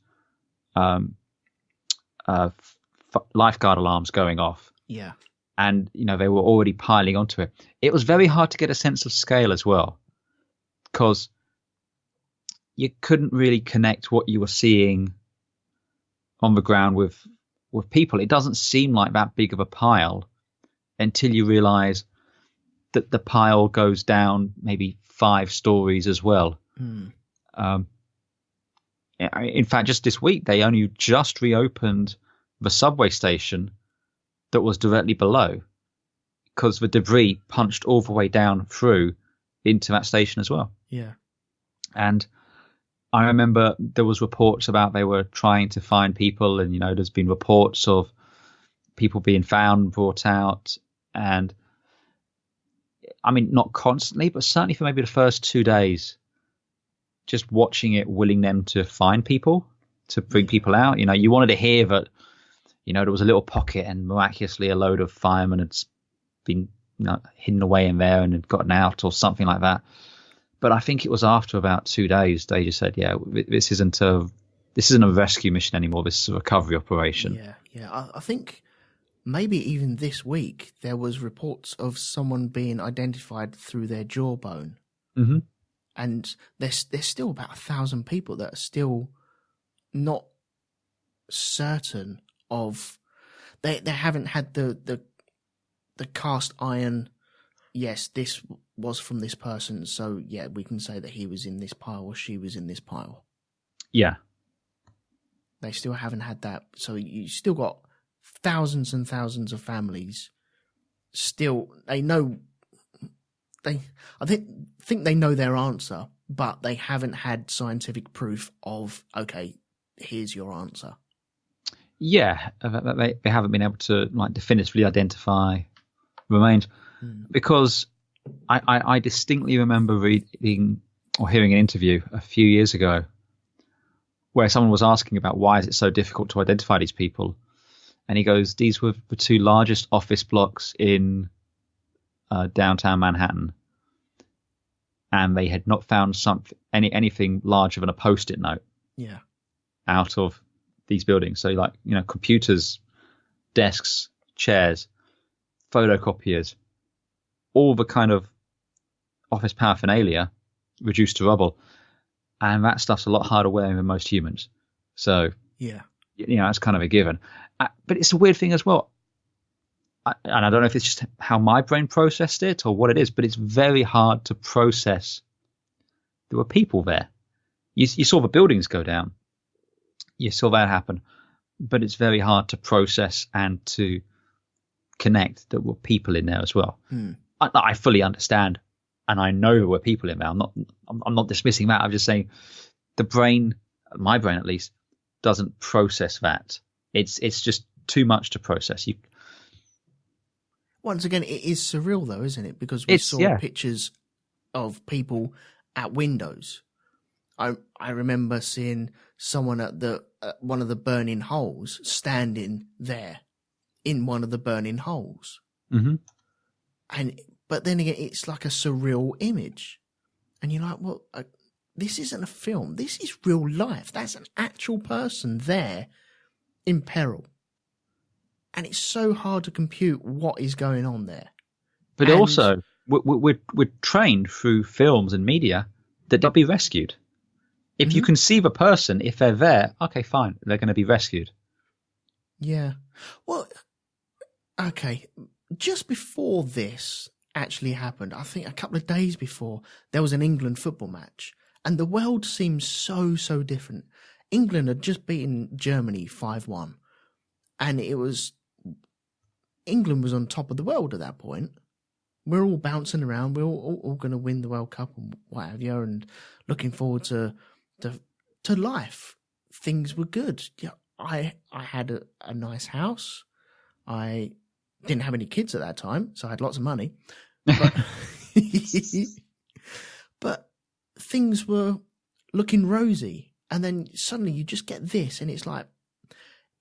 lifeguard alarms going off. Yeah. And, they were already piling onto it. It was very hard to get a sense of scale as well, because you couldn't really connect what you were seeing on the ground with people. It doesn't seem like that big of a pile until you realize that the pile goes down maybe 5 stories as well. In fact, just this week, they only just reopened the subway station that was directly below, because the debris punched all the way down through into that station as well. Yeah. And I remember there was reports about they were trying to find people, and there's been reports of people being found, brought out, and I mean, not constantly, but certainly for maybe the first 2 days, just watching it, willing them to find people, to bring people out. You wanted to hear that, there was a little pocket and miraculously a load of firemen had been hidden away in there and had gotten out or something like that. But I think it was after about 2 days, they just said, yeah, this isn't a rescue mission anymore. This is a recovery operation. Yeah. I think maybe even this week there was reports of someone being identified through their jawbone. Mm-hmm. And there's still about 1,000 people that are still not certain of, they haven't had the cast iron, yes, this was from this person, so yeah, we can say that he was in this pile or she was in this pile. Yeah. They still haven't had that. So you still got thousands and thousands of families still, I think they know their answer, but they haven't had scientific proof of, okay, here's your answer. Yeah, they haven't been able to definitively identify remains, because I distinctly remember reading or hearing an interview a few years ago where someone was asking about why is it so difficult to identify these people, and he goes, these were the 2 largest office blocks in downtown Manhattan, and they had not found anything larger than a post-it note out of these buildings. So computers, desks, chairs, photocopiers, all the kind of office paraphernalia reduced to rubble, and that stuff's a lot harder wearing than most humans. So that's kind of a given. But it's a weird thing as well. And I don't know if it's just how my brain processed it or what it is, but it's very hard to process. There were people there. You saw the buildings go down. You saw that happen. But it's very hard to process and to connect that were people in there as well. I fully understand, and I know there were people in there. I'm not dismissing that. I'm just saying the brain, my brain at least, doesn't process that. It's just too much to process. Once again, it is surreal, though, isn't it? Because we saw pictures of people at windows, I remember seeing someone at one of the burning holes standing there in one of the burning holes. Mm-hmm. But then again, it's like a surreal image. And you're like, well, this isn't a film. This is real life. That's an actual person there in peril. And it's so hard to compute what is going on there. But also, we're trained through films and media that they'll be rescued. If you conceive a person, if they're there, okay, fine, they're going to be rescued. Yeah. Well, okay. Just before this actually happened, I think a couple of days before, there was an England football match. And the world seems so, so different. England had just beaten Germany 5-1. And England was on top of the world at that point. We're all bouncing around. We're all going to win the World Cup and what have you, and looking forward to life. Things were good. Yeah, I had a nice house. I didn't have any kids at that time, so I had lots of money. But, but things were looking rosy. And then suddenly you just get this, and it's like,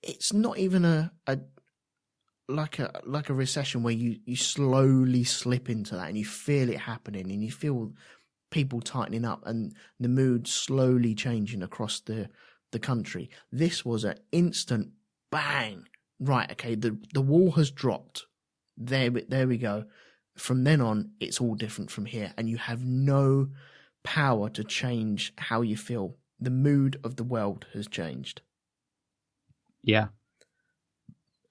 it's not even like a recession where you slowly slip into that and you feel it happening and you feel people tightening up and the mood slowly changing across the country. This was an instant bang. Right, okay, the wall has dropped. There we go. From then on, it's all different from here, and you have no power to change how you feel. The mood of the world has changed. Yeah.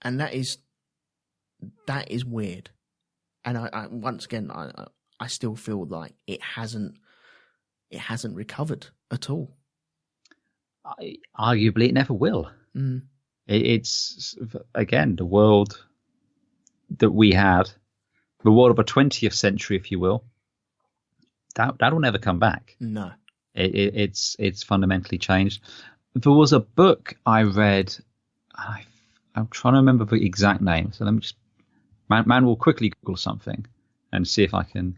And that is weird. And I once again, I still feel like it hasn't recovered at all. Arguably, it never will. Mm. It's, again, the world that we had, the world of a 20th century, if you will, that'll never come back. No. It's fundamentally changed. There was a book I read. I'm trying to remember the exact name. So let me just. Man will quickly Google something and see if I can.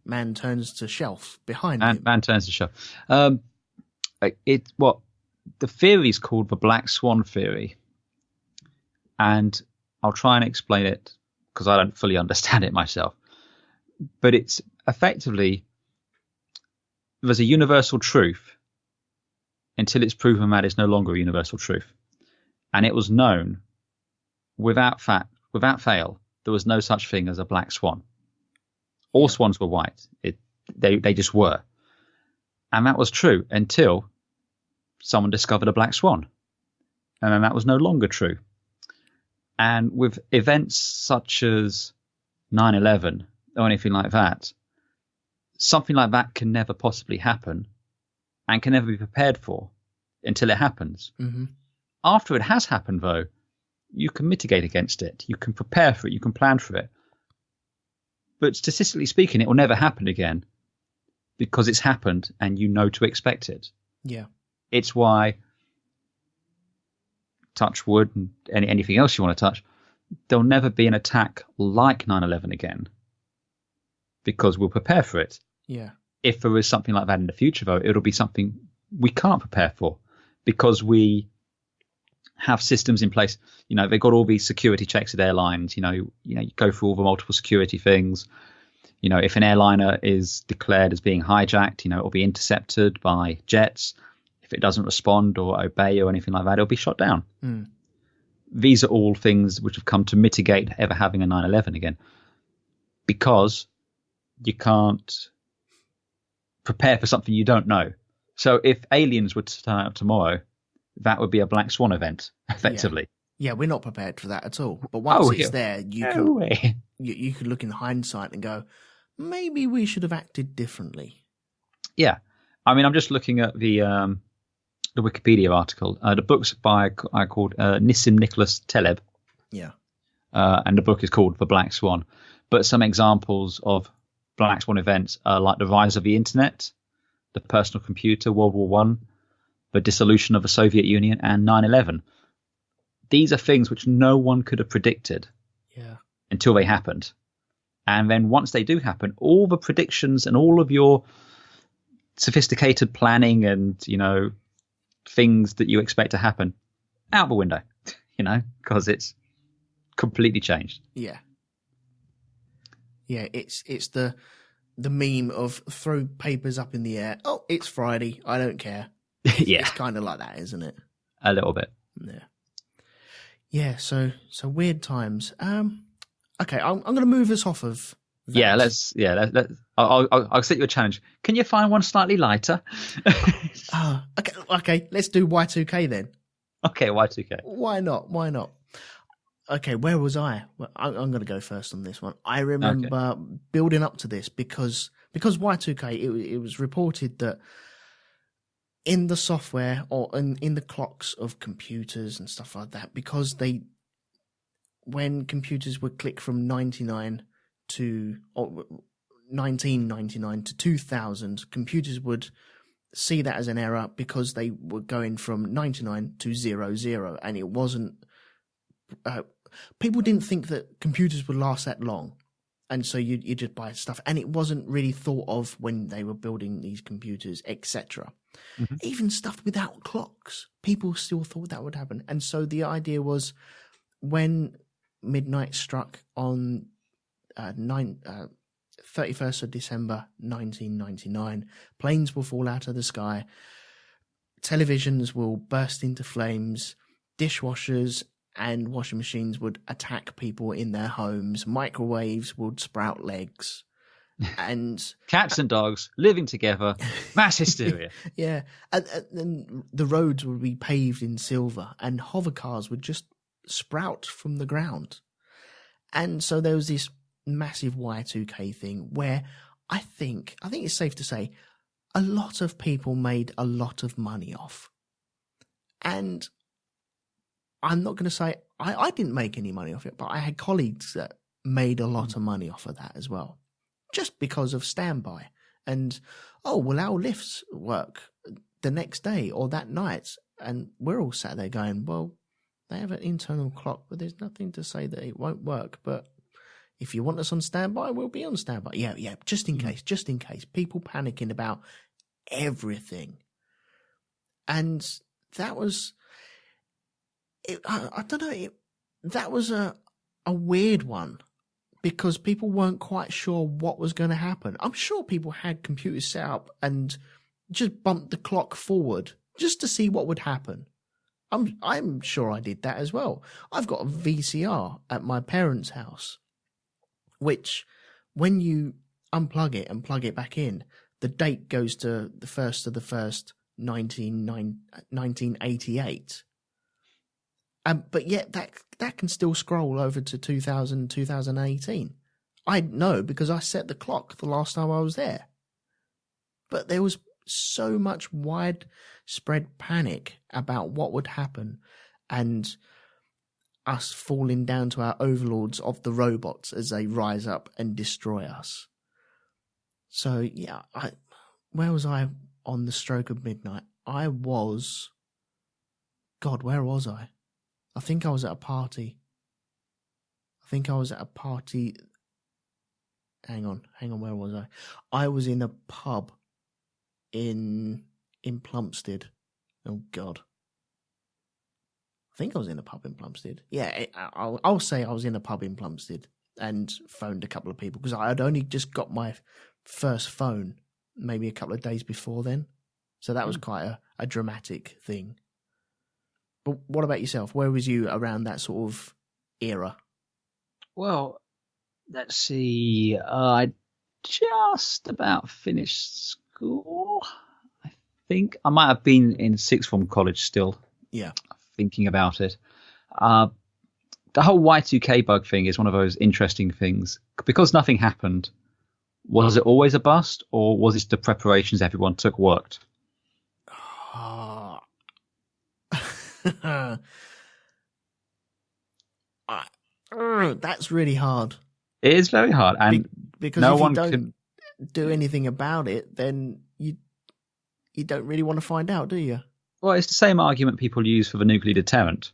Man turns to shelf behind him. Man turns to shelf. The theory is called the Black Swan theory, and I'll try and explain it because I don't fully understand it myself. But it's effectively, there's a universal truth until it's proven that it's no longer a universal truth. And it was known without fail, there was no such thing as a black swan. All swans were white. They just were. And that was true until someone discovered a black swan. And then that was no longer true. And with events such as 9/11 or anything like that, something like that can never possibly happen and can never be prepared for until it happens. Mm-hmm. After it has happened, though, you can mitigate against it. You can prepare for it. You can plan for it. But statistically speaking, it will never happen again because it's happened and you know to expect it. Yeah. It's why, touch wood and anything else you want to touch, there'll never be an attack like 9/11 again because we'll prepare for it. Yeah. If there is something like that in the future, though, it'll be something we can't prepare for because we have systems in place. You know, they've got all these security checks at airlines. You go through all the multiple security things. You know, if an airliner is declared as being hijacked, it'll be intercepted by jets. If it doesn't respond or obey or anything like that, it'll be shot down. Mm. These are all things which have come to mitigate ever having a 9/11 again, because you can't prepare for something you don't know. So if aliens were to turn up tomorrow, that would be a black swan event, effectively. Yeah, we're not prepared for that at all. But once it's there, you can look in hindsight and go, maybe we should have acted differently. Yeah. I mean, I'm just looking at the Wikipedia article. The book's by a guy called Nissim Nicholas Taleb. Yeah. And the book is called The Black Swan. But some examples of black swan events are like the rise of the internet, the personal computer, World War I, the dissolution of the Soviet Union, and 9/11. These are things which no one could have predicted until they happened. And then once they do happen, all the predictions and all of your sophisticated planning and, things that you expect to happen out the window, because it's completely changed. Yeah. Yeah, it's the meme of throw papers up in the air. Oh, it's Friday. I don't care. Yeah. It's kind of like that, isn't it? A little bit. Yeah. Yeah, so weird times. Okay, I'm going to move us off of that. Yeah, I'll set you a challenge. Can you find one slightly lighter? Okay, let's do Y2K then. Okay, Y2K. Why not? Okay, where was I? Well, I'm going to go first on this one. I remember building up to this because Y2K, it was reported that in the software or in the clocks of computers and stuff like that, because when computers would click from 1999 to 2000, computers would see that as an error because they were going from 99 to 00, and it wasn't. People didn't think that computers would last that long, and so you just buy stuff, and it wasn't really thought of when they were building these computers, etc. Mm-hmm. Even stuff without clocks, people still thought that would happen, and so the idea was when midnight struck on 31st of December 1999, planes will fall out of the sky, televisions will burst into flames, dishwashers and washing machines would attack people in their homes, microwaves would sprout legs, and cats and dogs living together, mass hysteria. Yeah, and the roads would be paved in silver, and hover cars would just sprout from the ground. And so there was this massive Y2K thing where I think it's safe to say a lot of people made a lot of money off. And I'm not going to say I didn't make any money off it, but I had colleagues that made a lot of money off of that as well, just because of standby. And, our lifts work the next day or that night. And we're all sat there going, well, they have an internal clock, but there's nothing to say that it won't work. But if you want us on standby, we'll be on standby. Yeah, just in case. People panicking about everything. And that was... I don't know. That was a weird one because people weren't quite sure what was going to happen. I'm sure people had computers set up and just bumped the clock forward just to see what would happen. I'm sure I did that as well. I've got a VCR at my parents' house, which when you unplug it and plug it back in, the date goes to the 1st of the 1st, 1988. But yet that can still scroll over to 2018. I know because I set the clock the last time I was there. But there was so much widespread panic about what would happen and us falling down to our overlords of the robots as they rise up and destroy us. So, yeah, where was I on the stroke of midnight? Where was I? I think I was at a party. Hang on, where was I? I was in a pub in Plumstead. Oh, God. I think I was in a pub in Plumstead. Yeah, I'll say I was in a pub in Plumstead and phoned a couple of people because I had only just got my first phone maybe a couple of days before then. So that was quite a dramatic thing. But what about yourself? Where was you around that sort of era? Well, let's see. I just about finished school. I think I might have been in sixth form college still. Yeah. Thinking about it. The whole Y2K bug thing is one of those interesting things. Because nothing happened, was it always a bust, or was it the preparations everyone took worked? That's really hard. It is very hard, and because no if one you don't can do anything about it, then you don't really want to find out, do you? Well, it's the same argument people use for the nuclear deterrent.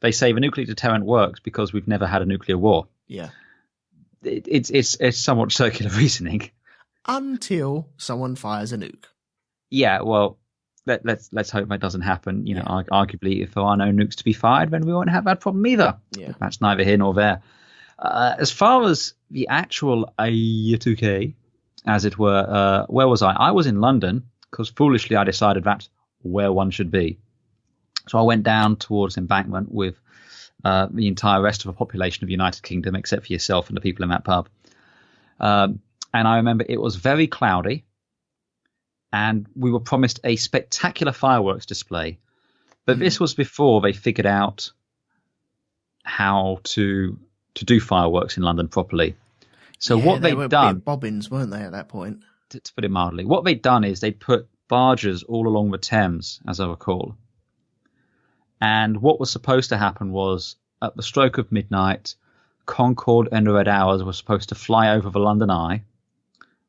They say the nuclear deterrent works because we've never had a nuclear war. Yeah, it's somewhat circular reasoning. Until someone fires a nuke. Yeah, well, let's hope that doesn't happen. You know, arguably, if there are no nukes to be fired, then we won't have that problem either. Yeah. But that's neither here nor there. As far as the actual A2K, as it were, where was I? I was in London because foolishly I decided that's where one should be. So I went down towards Embankment with the entire rest of the population of the United Kingdom, except for yourself and the people in that pub. And I remember it was very cloudy, and we were promised a spectacular fireworks display. But this was before they figured out how to do fireworks in London properly. So what they'd done, bobbins, weren't they, at that point? To put it mildly, what they'd done is they'd put barges all along the Thames, as I recall. And what was supposed to happen was, at the stroke of midnight, Concorde and the Red Hours were supposed to fly over the London Eye,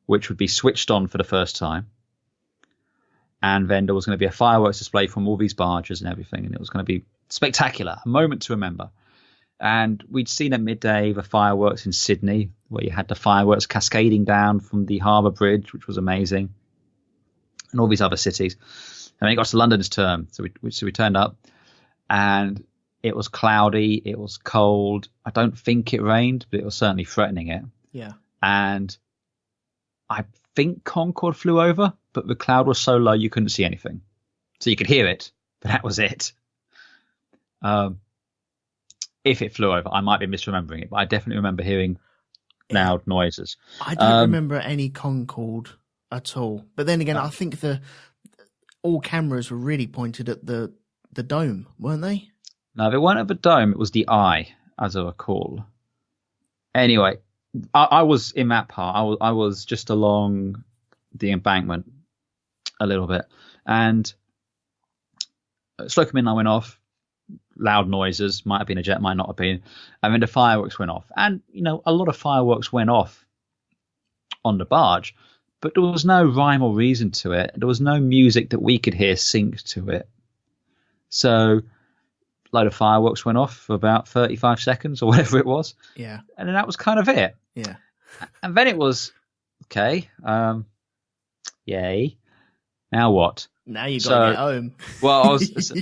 which would be switched on for the first time. And then there was going to be a fireworks display from all these barges and everything, and it was going to be spectacular, a moment to remember. And we'd seen at midday the fireworks in Sydney, where you had the fireworks cascading down from the Harbour Bridge, which was amazing, and all these other cities. And then it got to London's turn, so we turned up, and it was cloudy, it was cold. I don't think it rained, but it was certainly threatening it. Yeah. And I think Concorde flew over, but the cloud was so low you couldn't see anything. So you could hear it, but that was it. If it flew over, I might be misremembering it, but I definitely remember hearing loud noises. I don't remember any Concorde at all. But then again, I think all cameras were really pointed at the dome, weren't they? No, they weren't at the dome. It was the eye, as I recall. Anyway, I was in that part. I was just along the embankment a little bit. And Slocum Midnight went off. Loud noises, might have been a jet, might not have been. And then the fireworks went off. And, you know, a lot of fireworks went off on the barge. But there was no rhyme or reason to it. There was no music that we could hear sync to it. So a load of fireworks went off for about 35 seconds or whatever it was. Yeah. And then that was kind of it. Yeah. And then it was, okay, yay. Now what? Now you got to get home. Well, I was...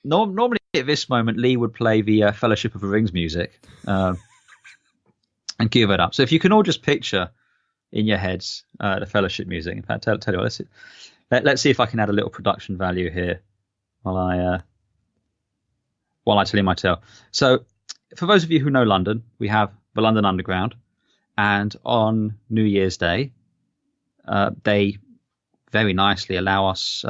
normally at this moment, Lee would play the Fellowship of the Rings music and give it up. So if you can all just picture in your heads the Fellowship music. In fact, tell you what, let's see if I can add a little production value here while I tell you my tale. So for those of you who know London, we have the London Underground, and on New Year's Day, they very nicely allow us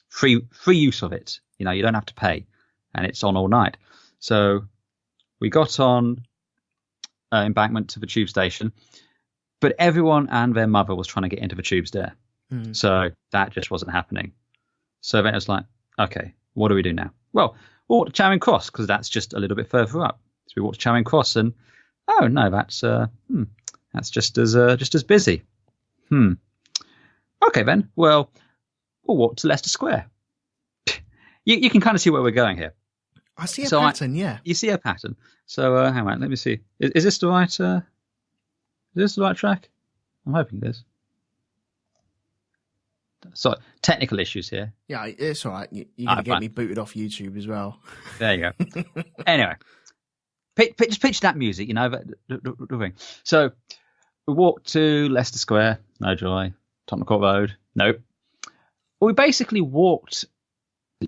free use of it. You know, you don't have to pay, and it's on all night. So we got on Embankment to the tube station, but everyone and their mother was trying to get into the tubes there. So that just wasn't happening. So then it was like, okay, what do we do now? Well, we'll walk to Charing Cross, because that's just a little bit further up. So we walked to Charing Cross, and oh no, that's just as busy. Okay then, well, we'll walk to Leicester Square. You can kind of see where we're going here. I see a pattern, yeah. You see a pattern. So hang on, let me see. Is this the right? Is this the right track? I'm hoping it is. So technical issues here. Yeah, it's all right. You're going to get me booted off YouTube as well. There you go. Anyway, just pitch that music, you know. The thing. So we walked to Leicester Square. No joy. Tottenham Court Road. Nope. We basically walked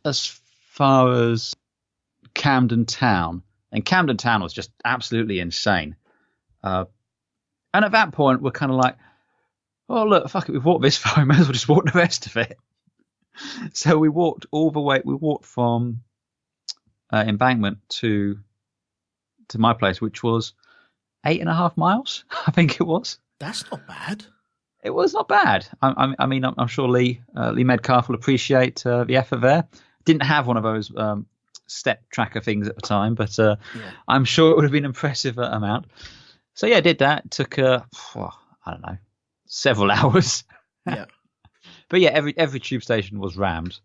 as far as Camden Town, and Camden Town was just absolutely insane. And at that point, we're kind of like, oh, look, fuck it, we've walked this far, we may as well just walk the rest of it. So we walked all the way, we walked from Embankment to my place, which was 8.5 miles, I think it was. That's not bad. It was not bad. I mean, I'm sure Lee Medcalf will appreciate the effort there. Didn't have one of those step tracker things at the time, but I'm sure it would have been an impressive amount. So yeah, I did that. Took I don't know, several hours. Yeah. But yeah, every tube station was rammed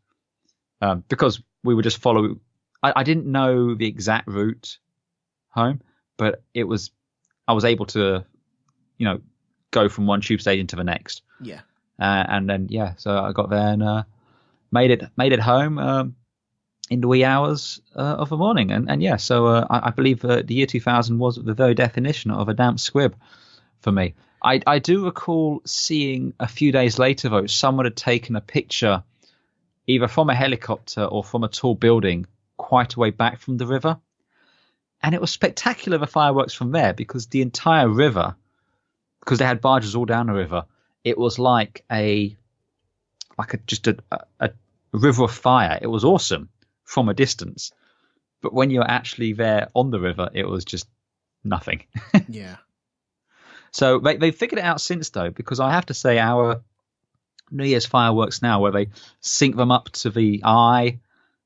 because we would just follow. I didn't know the exact route home, but I was able to, go from one tube station to the next. Yeah. And then so I got there and made it home in the wee hours of the morning. And so I believe the year 2000 was the very definition of a damp squib for me. I do recall seeing a few days later, though, someone had taken a picture either from a helicopter or from a tall building quite a way back from the river. And it was spectacular, the fireworks from there, because the entire river, because they had barges all down the river, it was like a river of fire. It was awesome from a distance. But when you're actually there on the river, it was just nothing. Yeah. So they've figured it out since, though, because I have to say our New Year's fireworks now, where they sync them up to the eye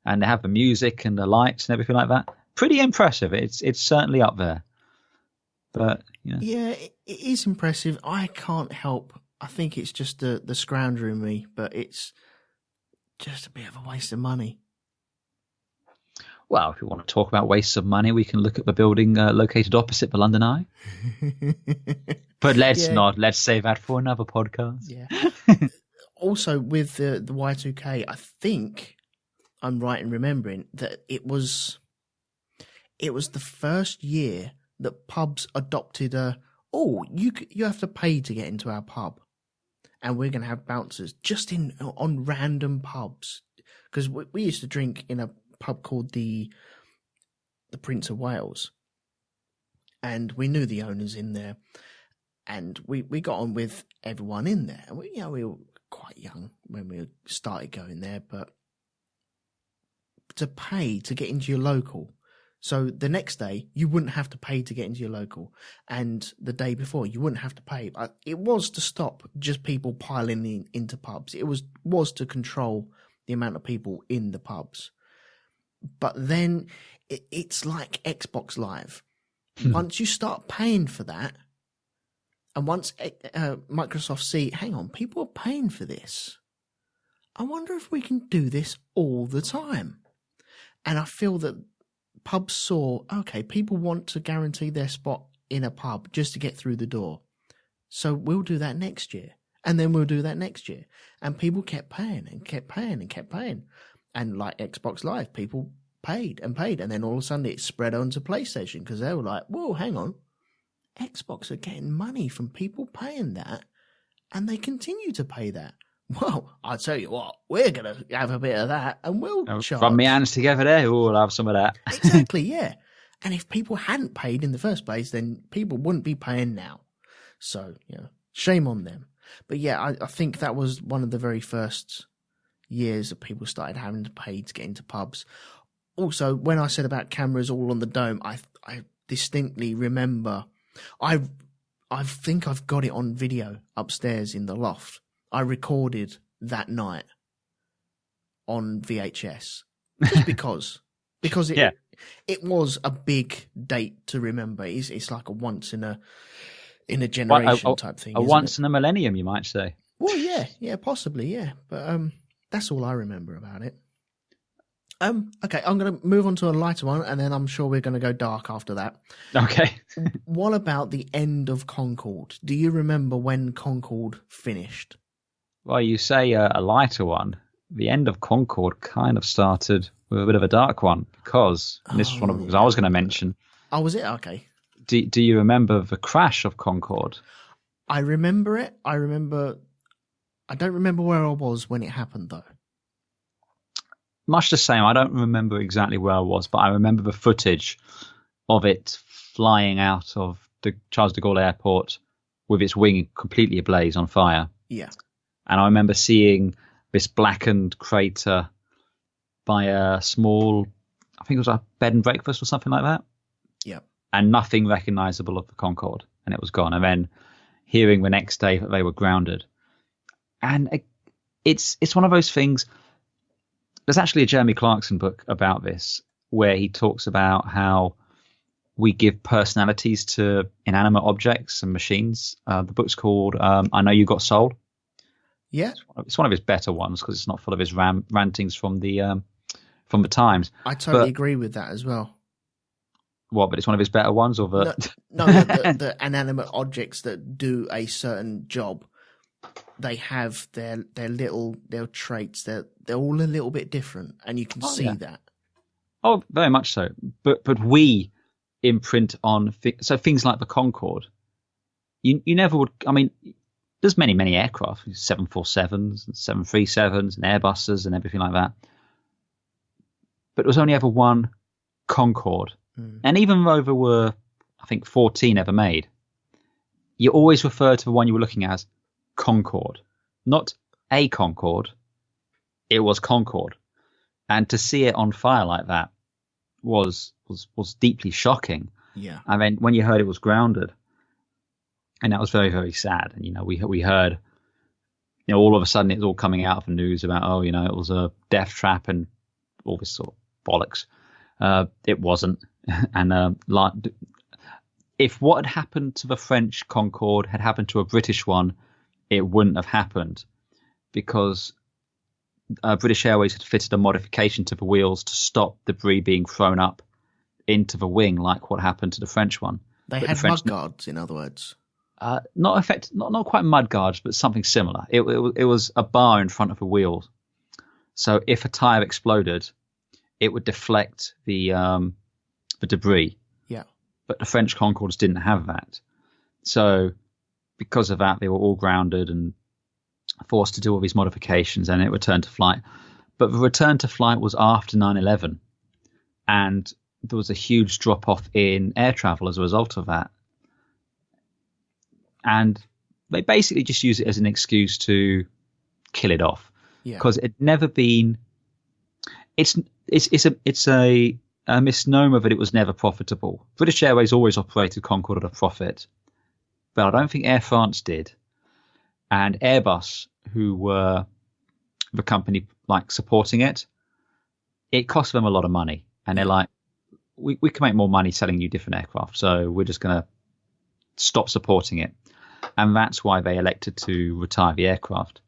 and they have the music and the lights and everything like that, pretty impressive. It's certainly up there. But yeah, it is impressive. I can't help. I think it's just the scrounger in me, but it's just a bit of a waste of money. Well, if we want to talk about wastes of money, we can look at the building located opposite the London Eye. But let's not. Let's save that for another podcast. Yeah. Also, with the Y2K, I think I'm right in remembering that it was the first year that pubs adopted you have to pay to get into our pub, and we're going to have bouncers just on random pubs, because we used to drink in a pub called the Prince of Wales, and we knew the owners in there, and we got on with everyone in there. And we were quite young when we started going there, but to pay to get into your local. So the next day, you wouldn't have to pay to get into your local. And the day before, you wouldn't have to pay. It was to stop just people piling into pubs. It was to control the amount of people in the pubs. But then it's like Xbox Live. Once you start paying for that, and once Microsoft see, hang on, people are paying for this, I wonder if we can do this all the time. And I feel that pubs saw, okay, people want to guarantee their spot in a pub just to get through the door. So we'll do that next year. And then we'll do that next year. And people kept paying and kept paying and kept paying. And like Xbox Live, people paid and paid. And then all of a sudden it spread onto PlayStation, because they were like, whoa, hang on. Xbox are getting money from people paying that, and they continue to pay that. Well, I'll tell you what, we're going to have a bit of that, and we'll charge. Rub my hands together there. Oh, I'll have some of that. Exactly, yeah. And if people hadn't paid in the first place, then people wouldn't be paying now. So, shame on them. But yeah, I think that was one of the very first years that people started having to pay to get into pubs. Also, when I said about cameras all on the dome, I distinctly remember, I think I've got it on video upstairs in the loft. I recorded that night on VHS just because it was a big date to remember. It's like a once in a generation type thing. A once in a millennium, you might say. Well, yeah, possibly, yeah. But that's all I remember about it. Okay, I'm going to move on to a lighter one, and then I'm sure we're going to go dark after that. Okay. What about the end of Concorde? Do you remember when Concorde finished? Well, you say a lighter one. The end of Concorde kind of started with a bit of a dark one, because this is one of the things I was going to mention. Oh, was it? Okay. Do you remember the crash of Concorde? I remember it. I don't remember where I was when it happened, though. Much the same. I don't remember exactly where I was, but I remember the footage of it flying out of the Charles de Gaulle Airport with its wing completely ablaze on fire. Yeah. And I remember seeing this blackened crater by a small, I think it was a bed and breakfast or something like that. Yeah. And nothing recognizable of the Concorde, and it was gone. And then hearing the next day that they were grounded. And it's one of those things. There's actually a Jeremy Clarkson book about this, where he talks about how we give personalities to inanimate objects and machines. The book's called I Know You Got Soul. Yeah. It's one of his better ones, because it's not full of his rantings from the Times. I totally agree with that as well. What, but it's one of his better ones? Or the inanimate objects that do a certain job. they have their traits. They're all a little bit different, and you can see that. Oh, very much so. But we imprint on things like the Concorde. You never would. I mean, there's many aircraft, 747s and 737s and Airbuses and everything like that. But there was only ever one Concorde, and even though there were, I think, 14 ever made, you always refer to the one you were looking at as Concorde, not a Concorde. It was Concorde, and to see it on fire like that was deeply shocking. Yeah. I mean, when you heard it was grounded, and that was very, very sad. And we heard, all of a sudden it's all coming out of the news about it was a death trap and all this sort of bollocks. It wasn't, and if what had happened to the French Concorde had happened to a British one, it wouldn't have happened, because British Airways had fitted a modification to the wheels to stop debris being thrown up into the wing, like what happened to the French one. They had mud guards, in other words. Not quite mud guards, but something similar. It was a bar in front of the wheels, so if a tire exploded, it would deflect the debris. Yeah. But the French Concordes didn't have that. So because of that, they were all grounded and forced to do all these modifications, and it returned to flight. But the return to flight was after 9/11, and there was a huge drop-off in air travel as a result of that. And they basically just use it as an excuse to kill it off. Because it never been... It's a misnomer that it was never profitable. British Airways always operated Concorde at a profit, but I don't think Air France did. And Airbus, who were the company supporting it, it cost them a lot of money. And they're like, we can make more money selling you different aircraft, so we're just going to stop supporting it. And that's why they elected to retire the aircraft.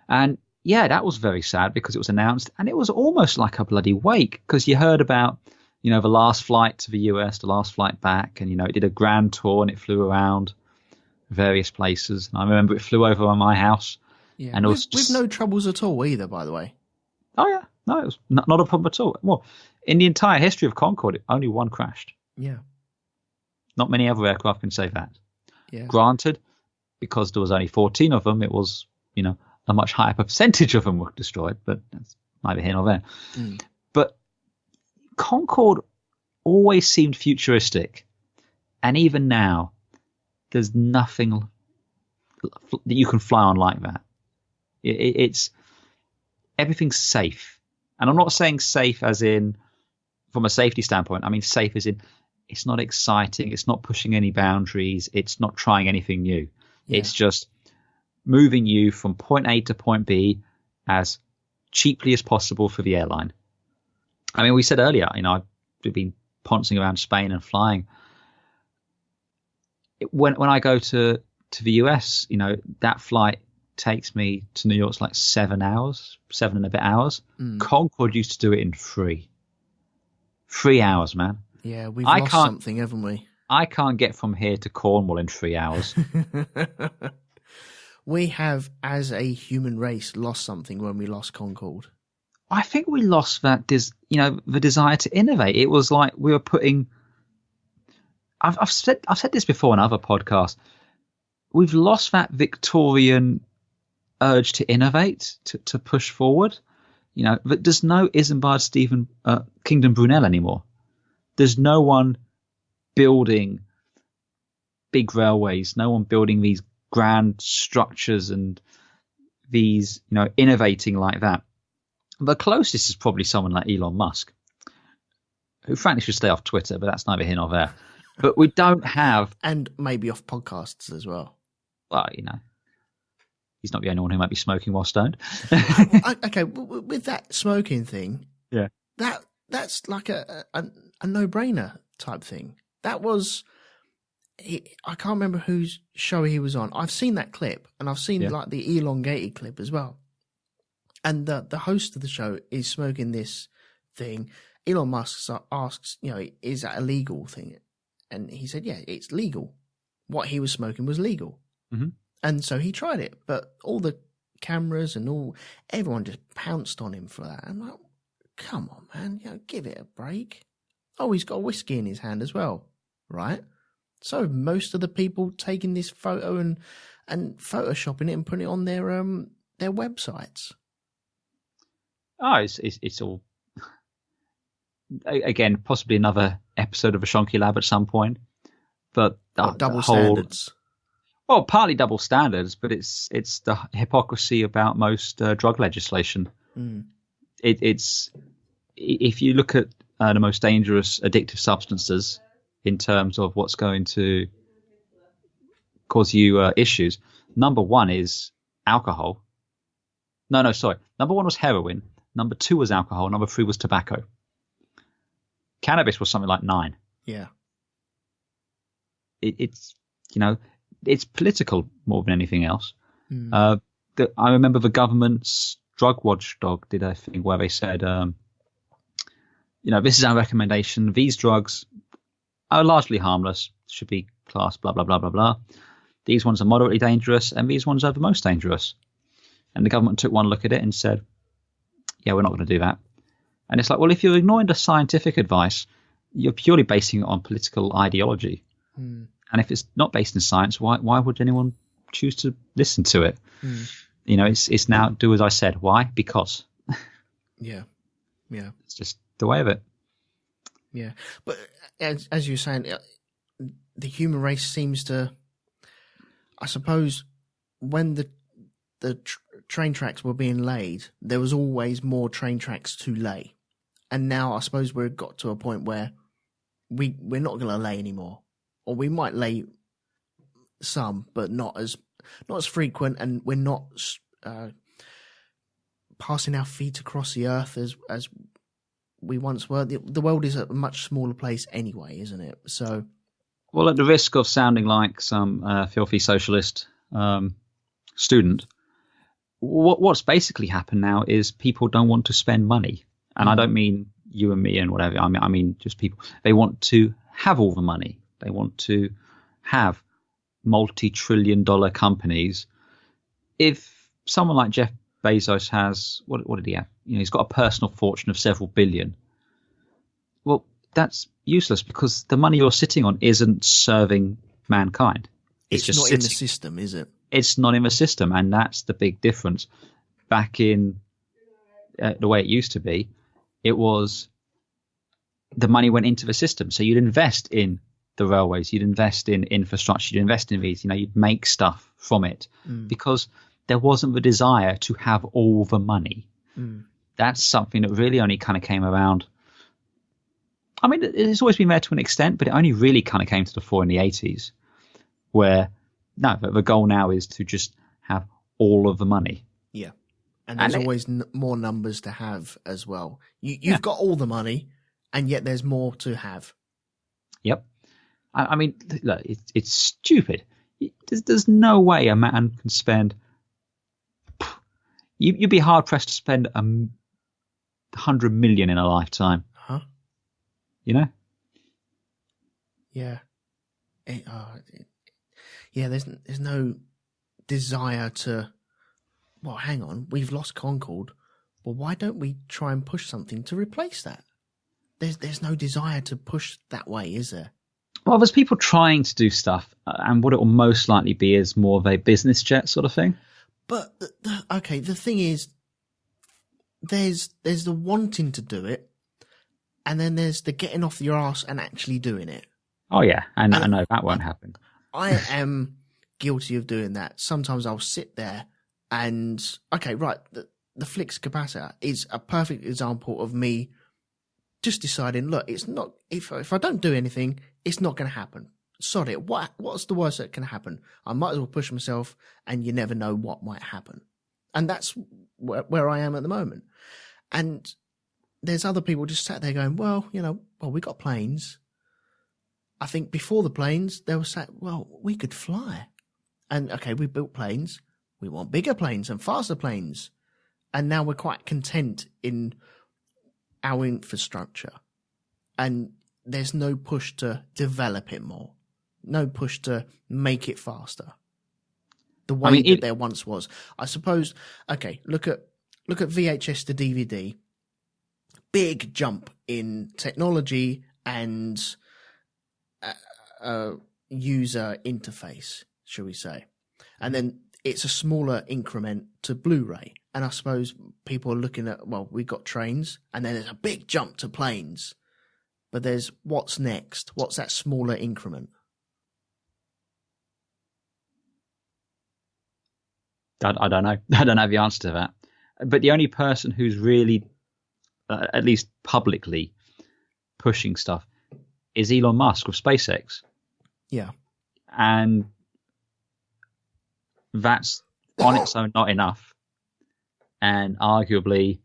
And yeah, that was very sad because it was announced, and it was almost like a bloody wake, because you heard about, the last flight to the US, the last flight back, and, it did a grand tour and it flew around various places. And I remember it flew over my house. Yeah, and with no troubles at all either, by the way. Oh, yeah. No, it was not a problem at all. Well, in the entire history of Concorde, only one crashed. Yeah. Not many other aircraft can say that. Yeah. Granted, because there was only 14 of them, it was, a much higher percentage of them were destroyed, but that's neither here nor there. But Concorde always seemed futuristic. And even now, there's nothing that you can fly on like that. It's everything's safe. And I'm not saying safe as in from a safety standpoint. I mean safe as in it's not exciting. It's not pushing any boundaries. It's not trying anything new. Yeah. It's just moving you from point A to point B as cheaply as possible for the airline. I mean, we said earlier, I've been poncing around Spain and flying. When I go to the US, that flight takes me to New York. It's like 7 and a bit hours. Concorde used to do it in 3 hours, man. Yeah, we've lost something, haven't we? I can't get from here to Cornwall in 3 hours. We have, as a human race, lost something when we lost Concorde. I think we lost that, the desire to innovate. It was like we were putting. I've said this before in other podcasts. We've lost that Victorian urge to innovate, to push forward. There's no Isambard Stephen Kingdom Brunel anymore. There's no one building big railways. No one building these grand structures and these, innovating like that. The closest is probably someone like Elon Musk, who frankly should stay off Twitter, but that's neither here nor there. But we don't have... And maybe off podcasts as well. Well, he's not the only one who might be smoking while stoned. Okay, with that smoking thing, yeah, that's like a no-brainer type thing. That was... I can't remember whose show he was on. I've seen that clip, and I've seen like the elongated clip as well. And the host of the show is smoking this thing. Elon Musk asks, is that a legal thing? And he said, yeah, it's legal. What he was smoking was legal. Mm-hmm. And so he tried it, but all the cameras and everyone just pounced on him for that. I'm like, come on, man, give it a break. Oh, he's got a whiskey in his hand as well, right? So most of the people taking this photo and photoshopping it and putting it on their websites. Oh, it's all, again, possibly another episode of a Shonky Lab at some point, but double standards. Well, partly double standards, but it's the hypocrisy about most drug legislation. It's if you look at the most dangerous addictive substances in terms of what's going to cause you issues, number one is alcohol. No, sorry. Number one was heroin. Number two was alcohol. Number three was tobacco. Cannabis was something like 9. Yeah. It's political more than anything else. I remember the government's drug watchdog did a thing where they said, this is our recommendation. These drugs are largely harmless, should be classed blah, blah, blah, blah, blah. These ones are moderately dangerous, and these ones are the most dangerous. And the government took one look at it and said, yeah, we're not going to do that. And it's like, well, if you're ignoring the scientific advice, you're purely basing it on political ideology. And if it's not based in science, why would anyone choose to listen to it? It's now do as I said. Why? Because. Yeah. It's just the way of it. Yeah. But as you're saying, the human race seems to, I suppose, when the train tracks were being laid, there was always more train tracks to lay. And now I suppose we've got to a point where we're not going to lay anymore. Or we might lay some, but not as frequent, and we're not passing our feet across the earth as we once were. The world is a much smaller place anyway, isn't it? So, well, at the risk of sounding like some filthy socialist student, what's basically happened now is people don't want to spend money, and I don't mean you and me and whatever. I mean just people. They want to have all the money. They want to have multi-trillion-dollar companies. If someone like Jeff Bezos has, what did he have? He's got a personal fortune of several billion. Well, that's useless because the money you're sitting on isn't serving mankind. It's just not in the system, is it? It's not in the system, and that's the big difference. Back in the way it used to be, it was the money went into the system. So you'd invest in the railways, you'd invest in infrastructure, you'd invest in these, you'd make stuff from it because there wasn't the desire to have all the money. That's something that really only kind of came around. I mean, it's always been there to an extent, but it only really kind of came to the fore in the 80s where the goal now is to just have all of the money. Yeah. And there's always more numbers to have as well. You've got all the money, and yet there's more to have. Yep. I mean, look, it's stupid. There's no way a man can spend. You'd be hard pressed to spend 100 million in a lifetime. Huh? Yeah. There's no desire to. Well, hang on. We've lost Concord. Well, why don't we try and push something to replace that? There's no desire to push that way, is there? Well, there's people trying to do stuff, and what it will most likely be is more of a business jet sort of thing. But the thing is, there's the wanting to do it, and then there's the getting off your arse and actually doing it. Oh yeah, I know that won't happen. I am guilty of doing that. Sometimes I'll sit there and the Flix Capacitor is a perfect example of me just deciding, look, it's not if I don't do anything, it's not going to happen. Sod it. What's the worst that can happen? I might as well push myself, and you never know what might happen. And that's where I am at the moment. And there's other people just sat there going, well, we got planes. I think before the planes, they were saying, well, we could fly. And okay, we built planes. We want bigger planes and faster planes. And now we're quite content in our infrastructure. And there's no push to develop it more. No push to make it faster. the way that there once was. I suppose. Okay, look at VHS to DVD. Big jump in technology and user interface, shall we say? And then it's a smaller increment to Blu-ray. And I suppose people are looking at, well, we've got trains, and then there's a big jump to planes. But there's what's next? What's that smaller increment? I don't know. I don't have the answer to that. But the only person who's really, at least publicly, pushing stuff is Elon Musk with SpaceX. Yeah. And that's on its own not enough. And arguably,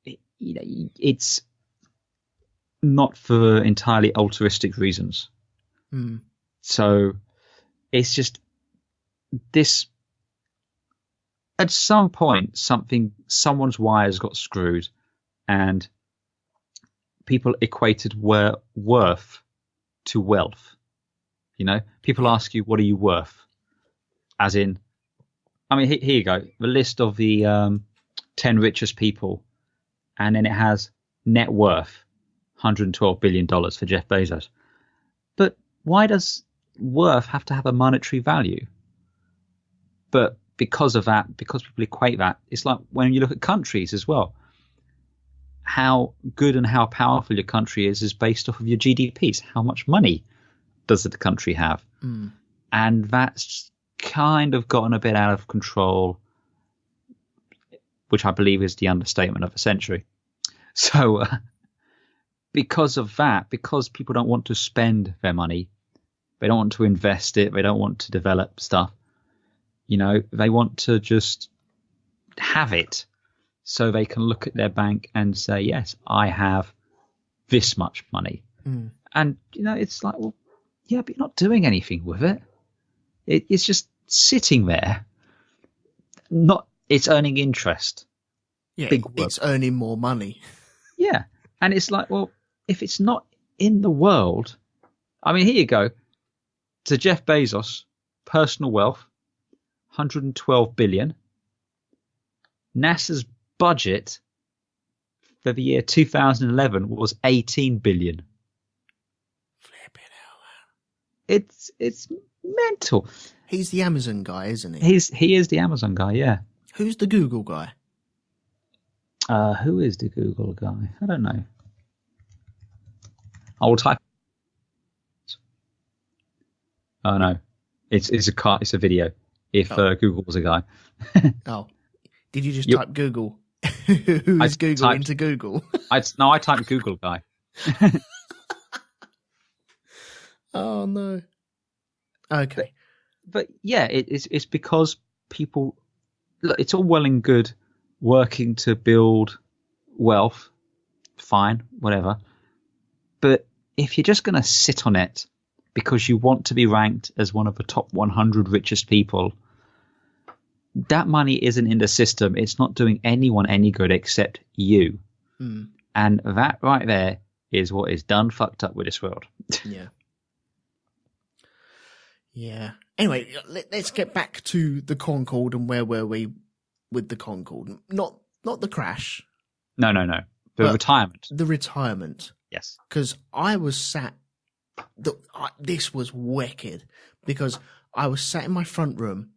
it's not for entirely altruistic reasons. Mm. So it's just this. At some point, someone's wires got screwed, and people equated worth to wealth. You know, people ask you, "What are you worth?" As in, I mean, here you go, the list of the 10 richest people, and then it has net worth $112 billion for Jeff Bezos. But why does worth have to have a monetary value? But because of that, because people equate that, it's like when you look at countries as well. How good and how powerful your country is based off of your GDPs. How much money does the country have? Mm. And that's kind of gotten a bit out of control, which I believe is the understatement of the century. So because of that, because people don't want to spend their money, they don't want to invest it, they don't want to develop stuff, you know, they want to just have it so they can look at their bank and say, yes, I have this much money. Mm. And, you know, it's like, well, yeah, but you're not doing anything with it. It's just sitting there. It's earning interest. Yeah, it's earning more money. Yeah. And it's like, well, if it's not in the world, I mean, here you go. To Jeff Bezos, personal wealth, 112 billion. NASA's budget for the year 2011 was 18 billion. Flipping hell, man. It's mental. He's the Amazon guy, isn't he? He is the Amazon guy, yeah. Who's the Google guy? Who is the Google guy? I don't know. I will type. Oh no, it's a video. If Google was a guy. Oh, did you just type Google? Who's Google into Google? I typed Google guy. Oh no. Okay. But yeah, it's because people. Look, it's all well and good working to build wealth. Fine, whatever. But if you're just going to sit on it because you want to be ranked as one of the top 100 richest people, that money isn't in the system. It's not doing anyone any good except you. Mm. And that right there is what is done fucked up with this world. Yeah. Yeah. Anyway, let's get back to the Concorde and where were we with the Concorde? Not the crash. No. The retirement. The retirement. Yes. Because I was sat... this was wicked because I was sat in my front room.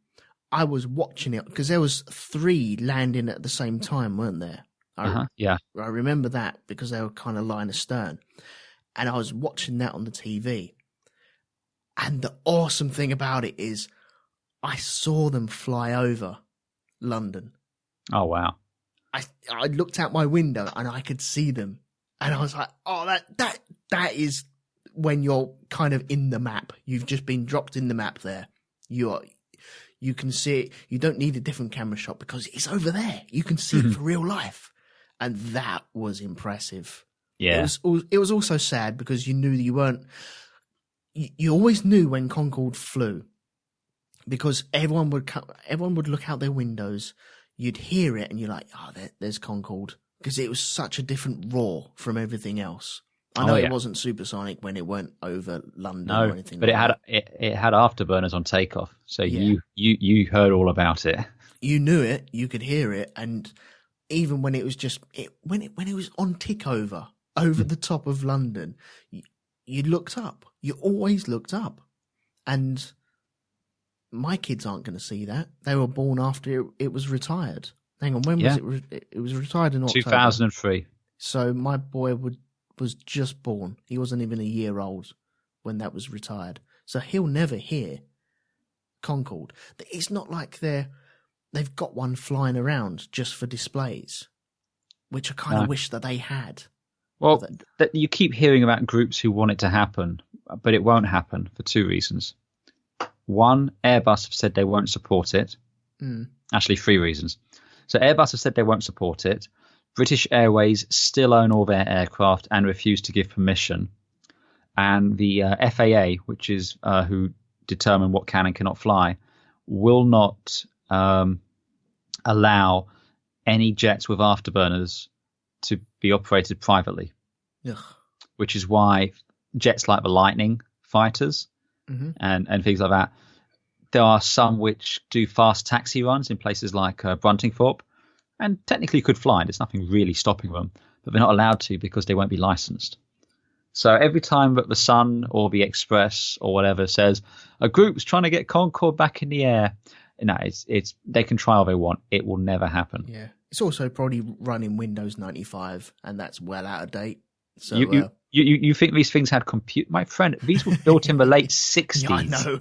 I was watching it because there was 3 landing at the same time, weren't there? Yeah. I remember that because they were kind of line astern. And I was watching that on the TV. And the awesome thing about it is I saw them fly over London. Oh, wow. I looked out my window and I could see them. And I was like, oh, that is when you're kind of in the map. You've just been dropped in the map there. You can see it. You don't need a different camera shot because it's over there. You can see it for real life. And that was impressive. Yeah. It was also sad because you knew you weren't... You always knew when Concorde flew because everyone would look out their windows. You'd hear it and you're like, oh, there's Concorde, because it was such a different roar from everything else. I know it wasn't supersonic when it went over London or anything. But it had afterburners on takeoff, so you heard all about it. You knew it, you could hear it, and even when it was just when it was on tick over the top of London, you looked up. You always looked up, and my kids aren't going to see that. They were born after it was retired. Hang on, when was it? It was retired in October 2003. So my boy was just born. He wasn't even a year old when that was retired. So he'll never hear Concorde. It's not like they've got one flying around just for displays, which I kind of wish that they had. Well, you keep hearing about groups who want it to happen, but it won't happen for two reasons. One, Airbus have said they won't support it. Actually, three reasons. So Airbus have said they won't support it. British Airways still own all their aircraft and refuse to give permission. And the FAA, which is who determine what can and cannot fly, will not allow any jets with afterburners to be operated privately. Ugh. Which is why jets like the Lightning fighters and things like that, there are some which do fast taxi runs in places like Bruntingthorpe and technically could fly. There's nothing really stopping them, but they're not allowed to because they won't be licensed. So every time that the Sun or the Express or whatever says a group's trying to get Concorde back in the air, no, it's they can try all they want. It will never happen. Yeah, it's also probably running Windows 95, and that's well out of date. So you think these things had compute? My friend, these were built in the late 60s. Yeah,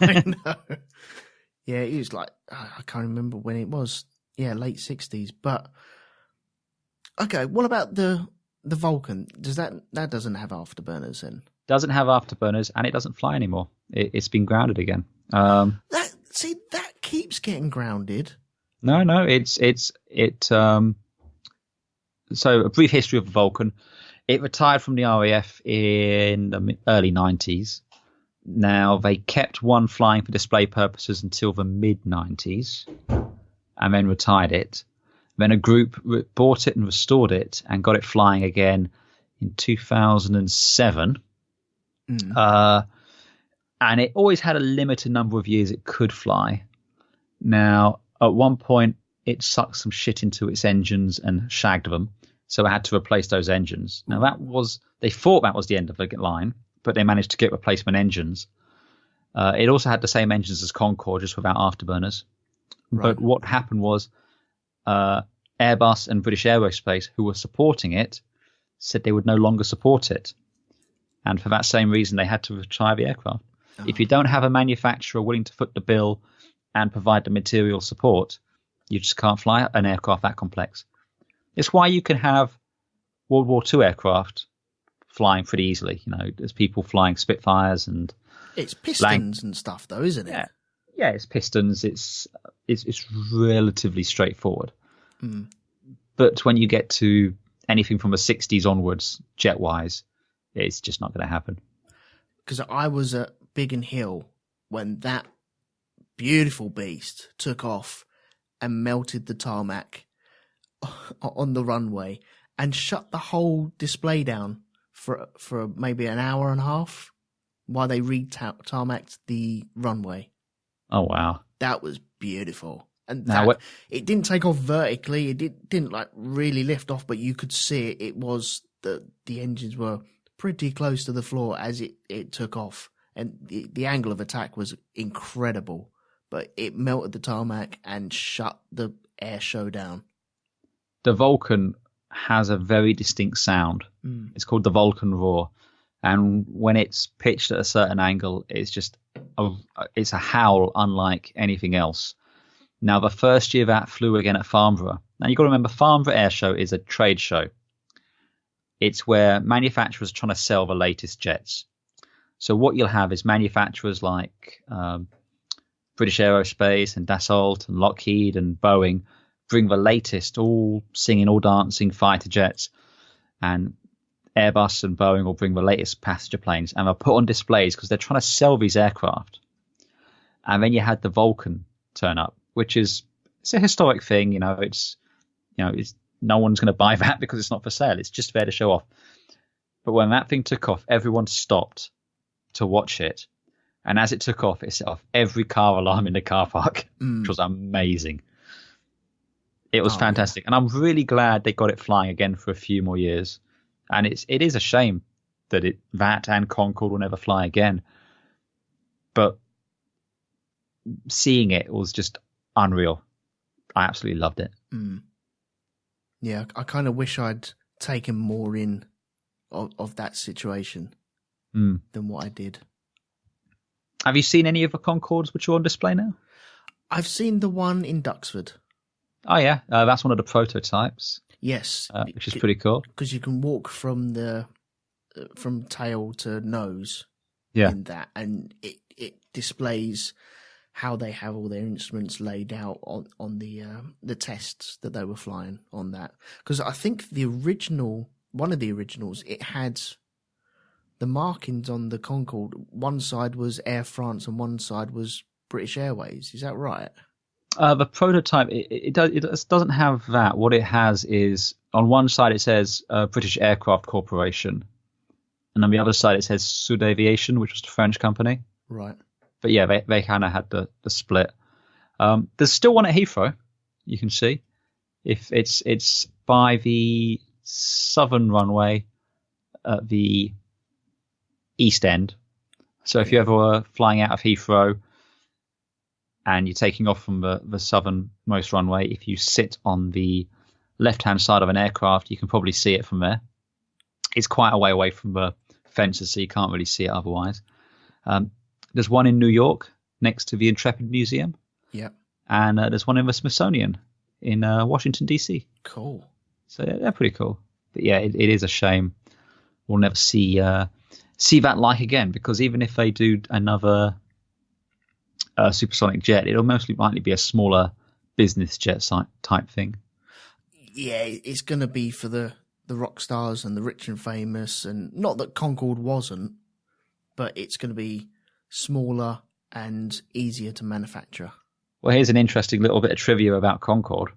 I know. Yeah, it was like I can't remember when it was. Yeah, late 60s. But okay, what about the Vulcan? Does that doesn't have afterburners then? Doesn't have afterburners, and it doesn't fly anymore. It's been grounded again. That keeps getting grounded. No, so a brief history of the Vulcan. It retired from the RAF in the early 90s. Now, they kept one flying for display purposes until the mid-90s and then retired it. Then a group bought it and restored it and got it flying again in 2007. And it always had a limited number of years it could fly. Now, at one point, it sucked some shit into its engines and shagged them. So I had to replace those engines. Now they thought that was the end of the line, but they managed to get replacement engines. It also had the same engines as Concorde, just without afterburners. Right. But what happened was Airbus and British Aerospace, who were supporting it, said they would no longer support it. And for that same reason, they had to retire the aircraft. Oh. If you don't have a manufacturer willing to foot the bill and provide the material support, you just can't fly an aircraft that complex. It's why you can have World War II aircraft flying pretty easily. You know, there's people flying Spitfires and it's pistons and stuff, though, isn't it? Yeah, it's pistons. It's relatively straightforward. But when you get to anything from the 60s onwards, jet-wise, it's just not going to happen. Because I was at Biggin Hill when that beautiful beast took off and melted the tarmac on the runway and shut the whole display down for maybe an hour and a half while they tarmacked the runway. Oh, wow. That was beautiful. And it didn't take off vertically. It didn't like really lift off, but you could see it was the engines were pretty close to the floor as it took off. And the angle of attack was incredible, but it melted the tarmac and shut the air show down. The Vulcan has a very distinct sound. It's called the Vulcan roar. And when it's pitched at a certain angle, it's a howl unlike anything else. Now, the first year that flew again at Farnborough. Now, you've got to remember, Farnborough Air Show is a trade show. It's where manufacturers are trying to sell the latest jets. So what you'll have is manufacturers like British Aerospace and Dassault and Lockheed and Boeing bring the latest, all singing, all dancing fighter jets, and Airbus and Boeing will bring the latest passenger planes, and they'll put on displays because they're trying to sell these aircraft. And then you had the Vulcan turn up, which it's a historic thing. It's no one's going to buy that because it's not for sale. It's just there to show off. But when that thing took off, everyone stopped to watch it. And as it took off, it set off every car alarm in the car park, which was amazing. It was fantastic. Yeah. And I'm really glad they got it flying again for a few more years. And it is a shame that that and Concorde will never fly again. But seeing it was just unreal. I absolutely loved it. Yeah, I kind of wish I'd taken more in of that situation than what I did. Have you seen any of the Concordes which are on display now? I've seen the one in Duxford. Oh, yeah. That's one of the prototypes. Yes. Which is pretty cool. Because you can walk from tail to nose in that, and it displays how they have all their instruments laid out on the tests that they were flying on that. Because I think one of the originals, it had the markings on the Concorde. One side was Air France and one side was British Airways. Is that right? The prototype, it doesn't have that. What it has is, on one side it says British Aircraft Corporation, and on the other side it says Sud Aviation, which was the French company. Right. But yeah, they kind of had the split. There's still one at Heathrow, you can see. If it's by the southern runway at the east end. So if you ever were flying out of Heathrow and you're taking off from the southernmost runway, if you sit on the left-hand side of an aircraft, you can probably see it from there. It's quite a way away from the fences, so you can't really see it otherwise. There's one in New York next to the Intrepid Museum. Yeah. And there's one in the Smithsonian in Washington, D.C. Cool. So they're pretty cool. But yeah, it is a shame we'll never see that like again, because even if they do another supersonic jet, it'll mostly likely be a smaller business jet type thing. Yeah, it's going to be for the rock stars and the rich and famous, and not that Concorde wasn't, but it's going to be smaller and easier to manufacture. Well, here's an interesting little bit of trivia about Concorde.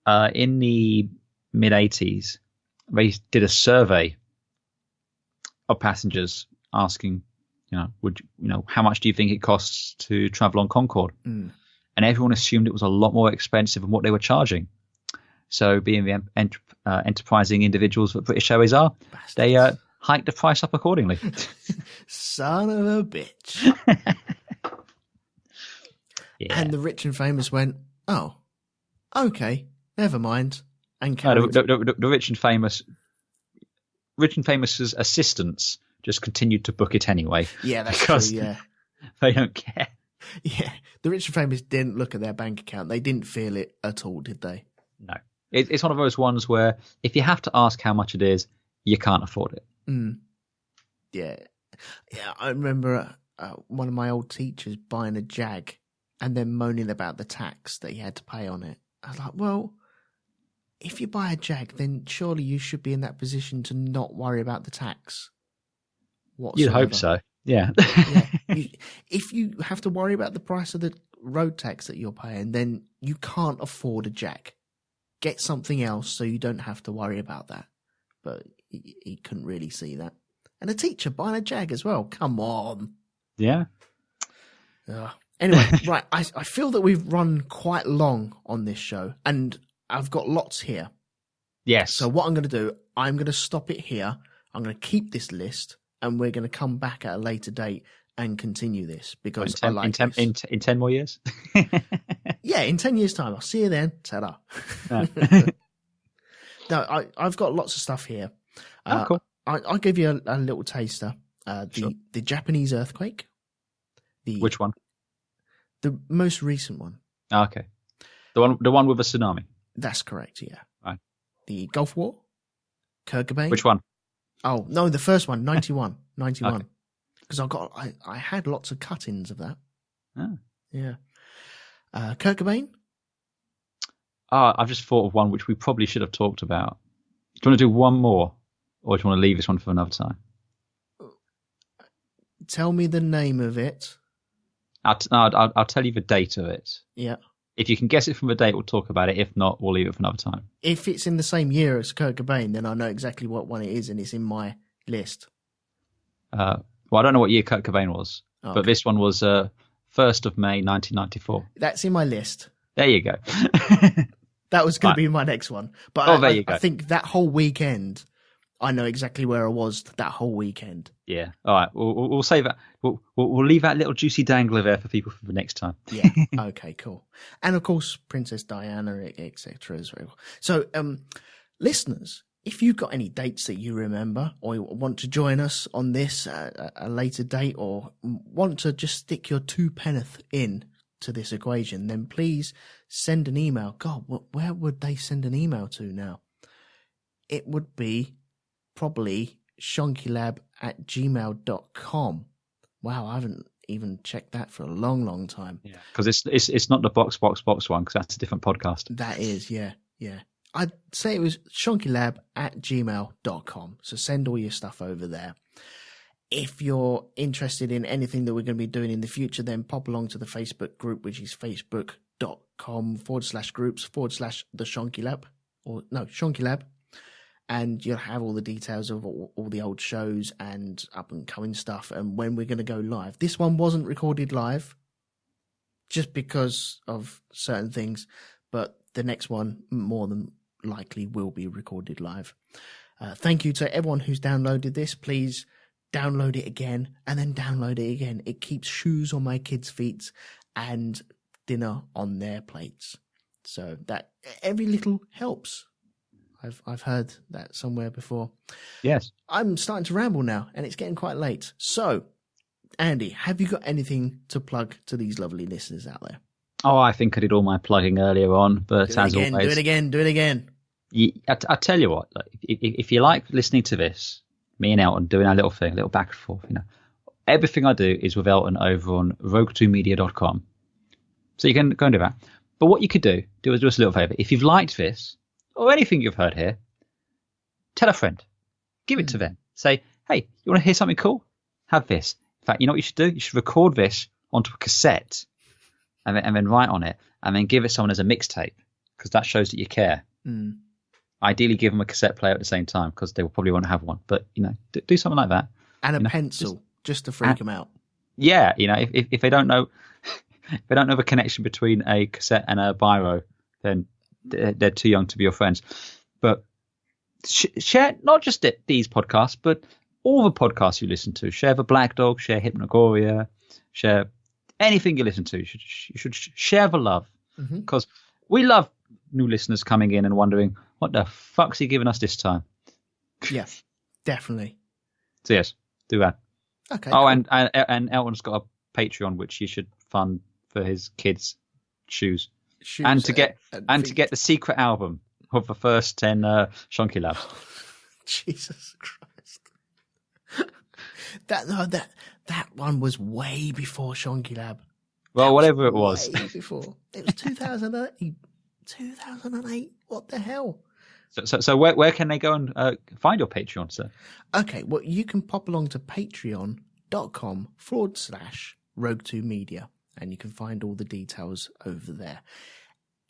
In the mid-80s, they did a survey of passengers asking, how much do you think it costs to travel on Concorde? And everyone assumed it was a lot more expensive than what they were charging. So being the enterprising individuals that British Airways are, bastards, they hiked the price up accordingly. Son of a bitch. Yeah. And the rich and famous went, oh, okay, never mind. And the rich and famous's assistants just continued to book it anyway. Yeah, that's true, yeah. They don't care. Yeah, the rich and famous didn't look at their bank account. They didn't feel it at all, did they? No. It's one of those ones where if you have to ask how much it is, you can't afford it. Yeah. Yeah, I remember one of my old teachers buying a Jag and then moaning about the tax that he had to pay on it. I was like, well, if you buy a Jag, then surely you should be in that position to not worry about the tax whatsoever. You'd hope so, yeah. If you have to worry about the price of the road tax that you're paying, then you can't afford a Jag. Get something else so you don't have to worry about that. But he couldn't really see that. And a teacher buying a Jag as well. Come on. Yeah. Anyway, right. I feel that we've run quite long on this show, and I've got lots here. Yes. So what I'm going to do, I'm going to stop it here. I'm going to keep this list, and we're going to come back at a later date and continue this because I like this. In 10 more years? Yeah, in 10 years' time. I'll see you then. Ta-da. No, I've got lots of stuff here. Cool. I'll give you a little taster. The Japanese earthquake. Which one? The most recent one. Okay. The one with a tsunami. That's correct, yeah. Right. The Gulf War. Kurt Cobain. Which one? Oh, no, the first one, 91. 91. Okay. Because I had lots of cut-ins of that. Oh. Yeah. Kurt Cobain. I've just thought of one which we probably should have talked about. Do you want to do one more? Or do you want to leave this one for another time? Tell me the name of it. I'll tell you the date of it. Yeah. If you can guess it from the date, we'll talk about it. If not, we'll leave it for another time. If it's in the same year as Kurt Cobain, then I know exactly what one it is, and it's in my list? Well, I don't know what year Kurt Cobain was, but this one was 1st of May 1994. That's in my list. There you go. That was going to be my next one. But there you go. I think that whole weekend, I know exactly where I was that whole weekend. Yeah. All right. We'll save that. We'll leave that little juicy dangler there for people for the next time. Yeah. Okay, cool. And of course, Princess Diana, etc. as well. So, listeners, if you've got any dates that you remember or you want to join us on this at a later date or want to just stick your 2 penneth in to this equation, then please send an email. God, where would they send an email to now? It would be probably shonkylab@gmail.com. Wow, I haven't even checked that for a long, long time. Yeah, because it's not the box one, because that's a different podcast. That is, yeah. I'd say it was shonkylab@gmail.com. So send all your stuff over there. If you're interested in anything that we're going to be doing in the future, then pop along to the Facebook group, which is facebook.com/groups/the Shonky Lab, Shonky Lab. And you'll have all the details of all the old shows and up and coming stuff and when we're going to go live. This one wasn't recorded live just because of certain things, but the next one more than likely will be recorded live. Thank you to everyone who's downloaded this. Please download it again and then download it again. It keeps shoes on my kids' feet and dinner on their plates. So that every little helps. I've heard that somewhere before. Yes. I'm starting to ramble now, and it's getting quite late. So, Andy, have you got anything to plug to these lovely listeners out there? Oh, I think I did all my plugging earlier on, but as always... Do it again. I tell you what, if you like listening to this, me and Elton doing our little thing, a little back and forth, everything I do is with Elton over on RogueTwoMedia.com. So you can go and do that. But what you could do us a little favour. If you've liked this, or anything you've heard here, tell a friend. Give it to them. Say, hey, you want to hear something cool? Have this. In fact, you know what you should do? You should record this onto a cassette and then write on it and then give it someone as a mixtape because that shows that you care. Mm. Ideally, give them a cassette player at the same time because they will probably want to have one. But, do something like that. And a pencil just to freak them out. Yeah, if they don't know if they don't know the connection between a cassette and a biro, then they're too young to be your friends. But share not just these podcasts, but all the podcasts you listen to. Share the Black Dog, share Hypnogoria, share anything you listen to. You should share the love because we love new listeners coming in and wondering what the fuck's he giving us this time. Yeah, definitely. So yes, do that. Okay. Oh, cool. and Elton's got a Patreon which you should fund for his kids' shoes. And to get the secret album of the first 10 Shonky Labs. Jesus Christ! That one was way before Shonky Lab. Well, whatever it was. Way before it was 2008. 2008. What the hell? So where can they go and find your Patreon, sir? Okay, well you can pop along to patreon.com/RogueTwoMedia. And you can find all the details over there.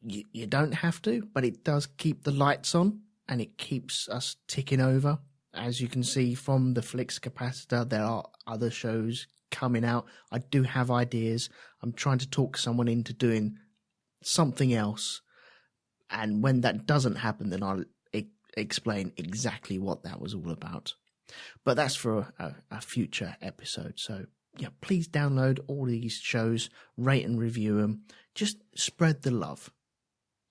You don't have to, but it does keep the lights on and it keeps us ticking over. As you can see from the Flix Capacitor, there are other shows coming out. I do have ideas. I'm trying to talk someone into doing something else. And when that doesn't happen, then I'll explain exactly what that was all about. But that's for a future episode. So, yeah, please download all these shows, rate and review them. Just spread the love.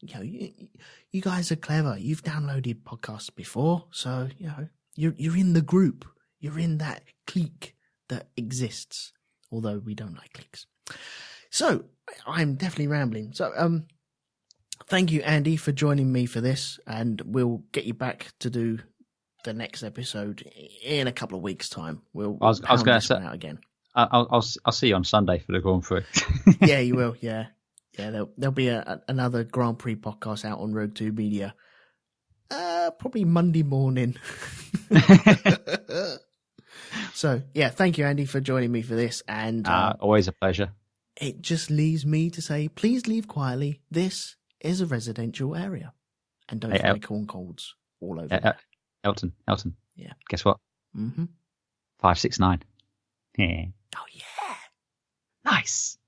You guys are clever. You've downloaded podcasts before, so you're in the group. You're in that clique that exists. Although we don't like cliques. So I'm definitely rambling. So thank you, Andy, for joining me for this, and we'll get you back to do the next episode in a couple of weeks' time. I was going to say out again. I'll see you on Sunday for the Grand Prix. Yeah, you will. Yeah. There'll be another Grand Prix podcast out on Rogue 2 Media. Probably Monday morning. So yeah, thank you, Andy, for joining me for this. And always a pleasure. It just leaves me to say, please leave quietly. This is a residential area, and don't fly corn colds all over. Elton. Yeah. Guess what? Mm-hmm. 569. Yeah. Oh, yeah. Nice.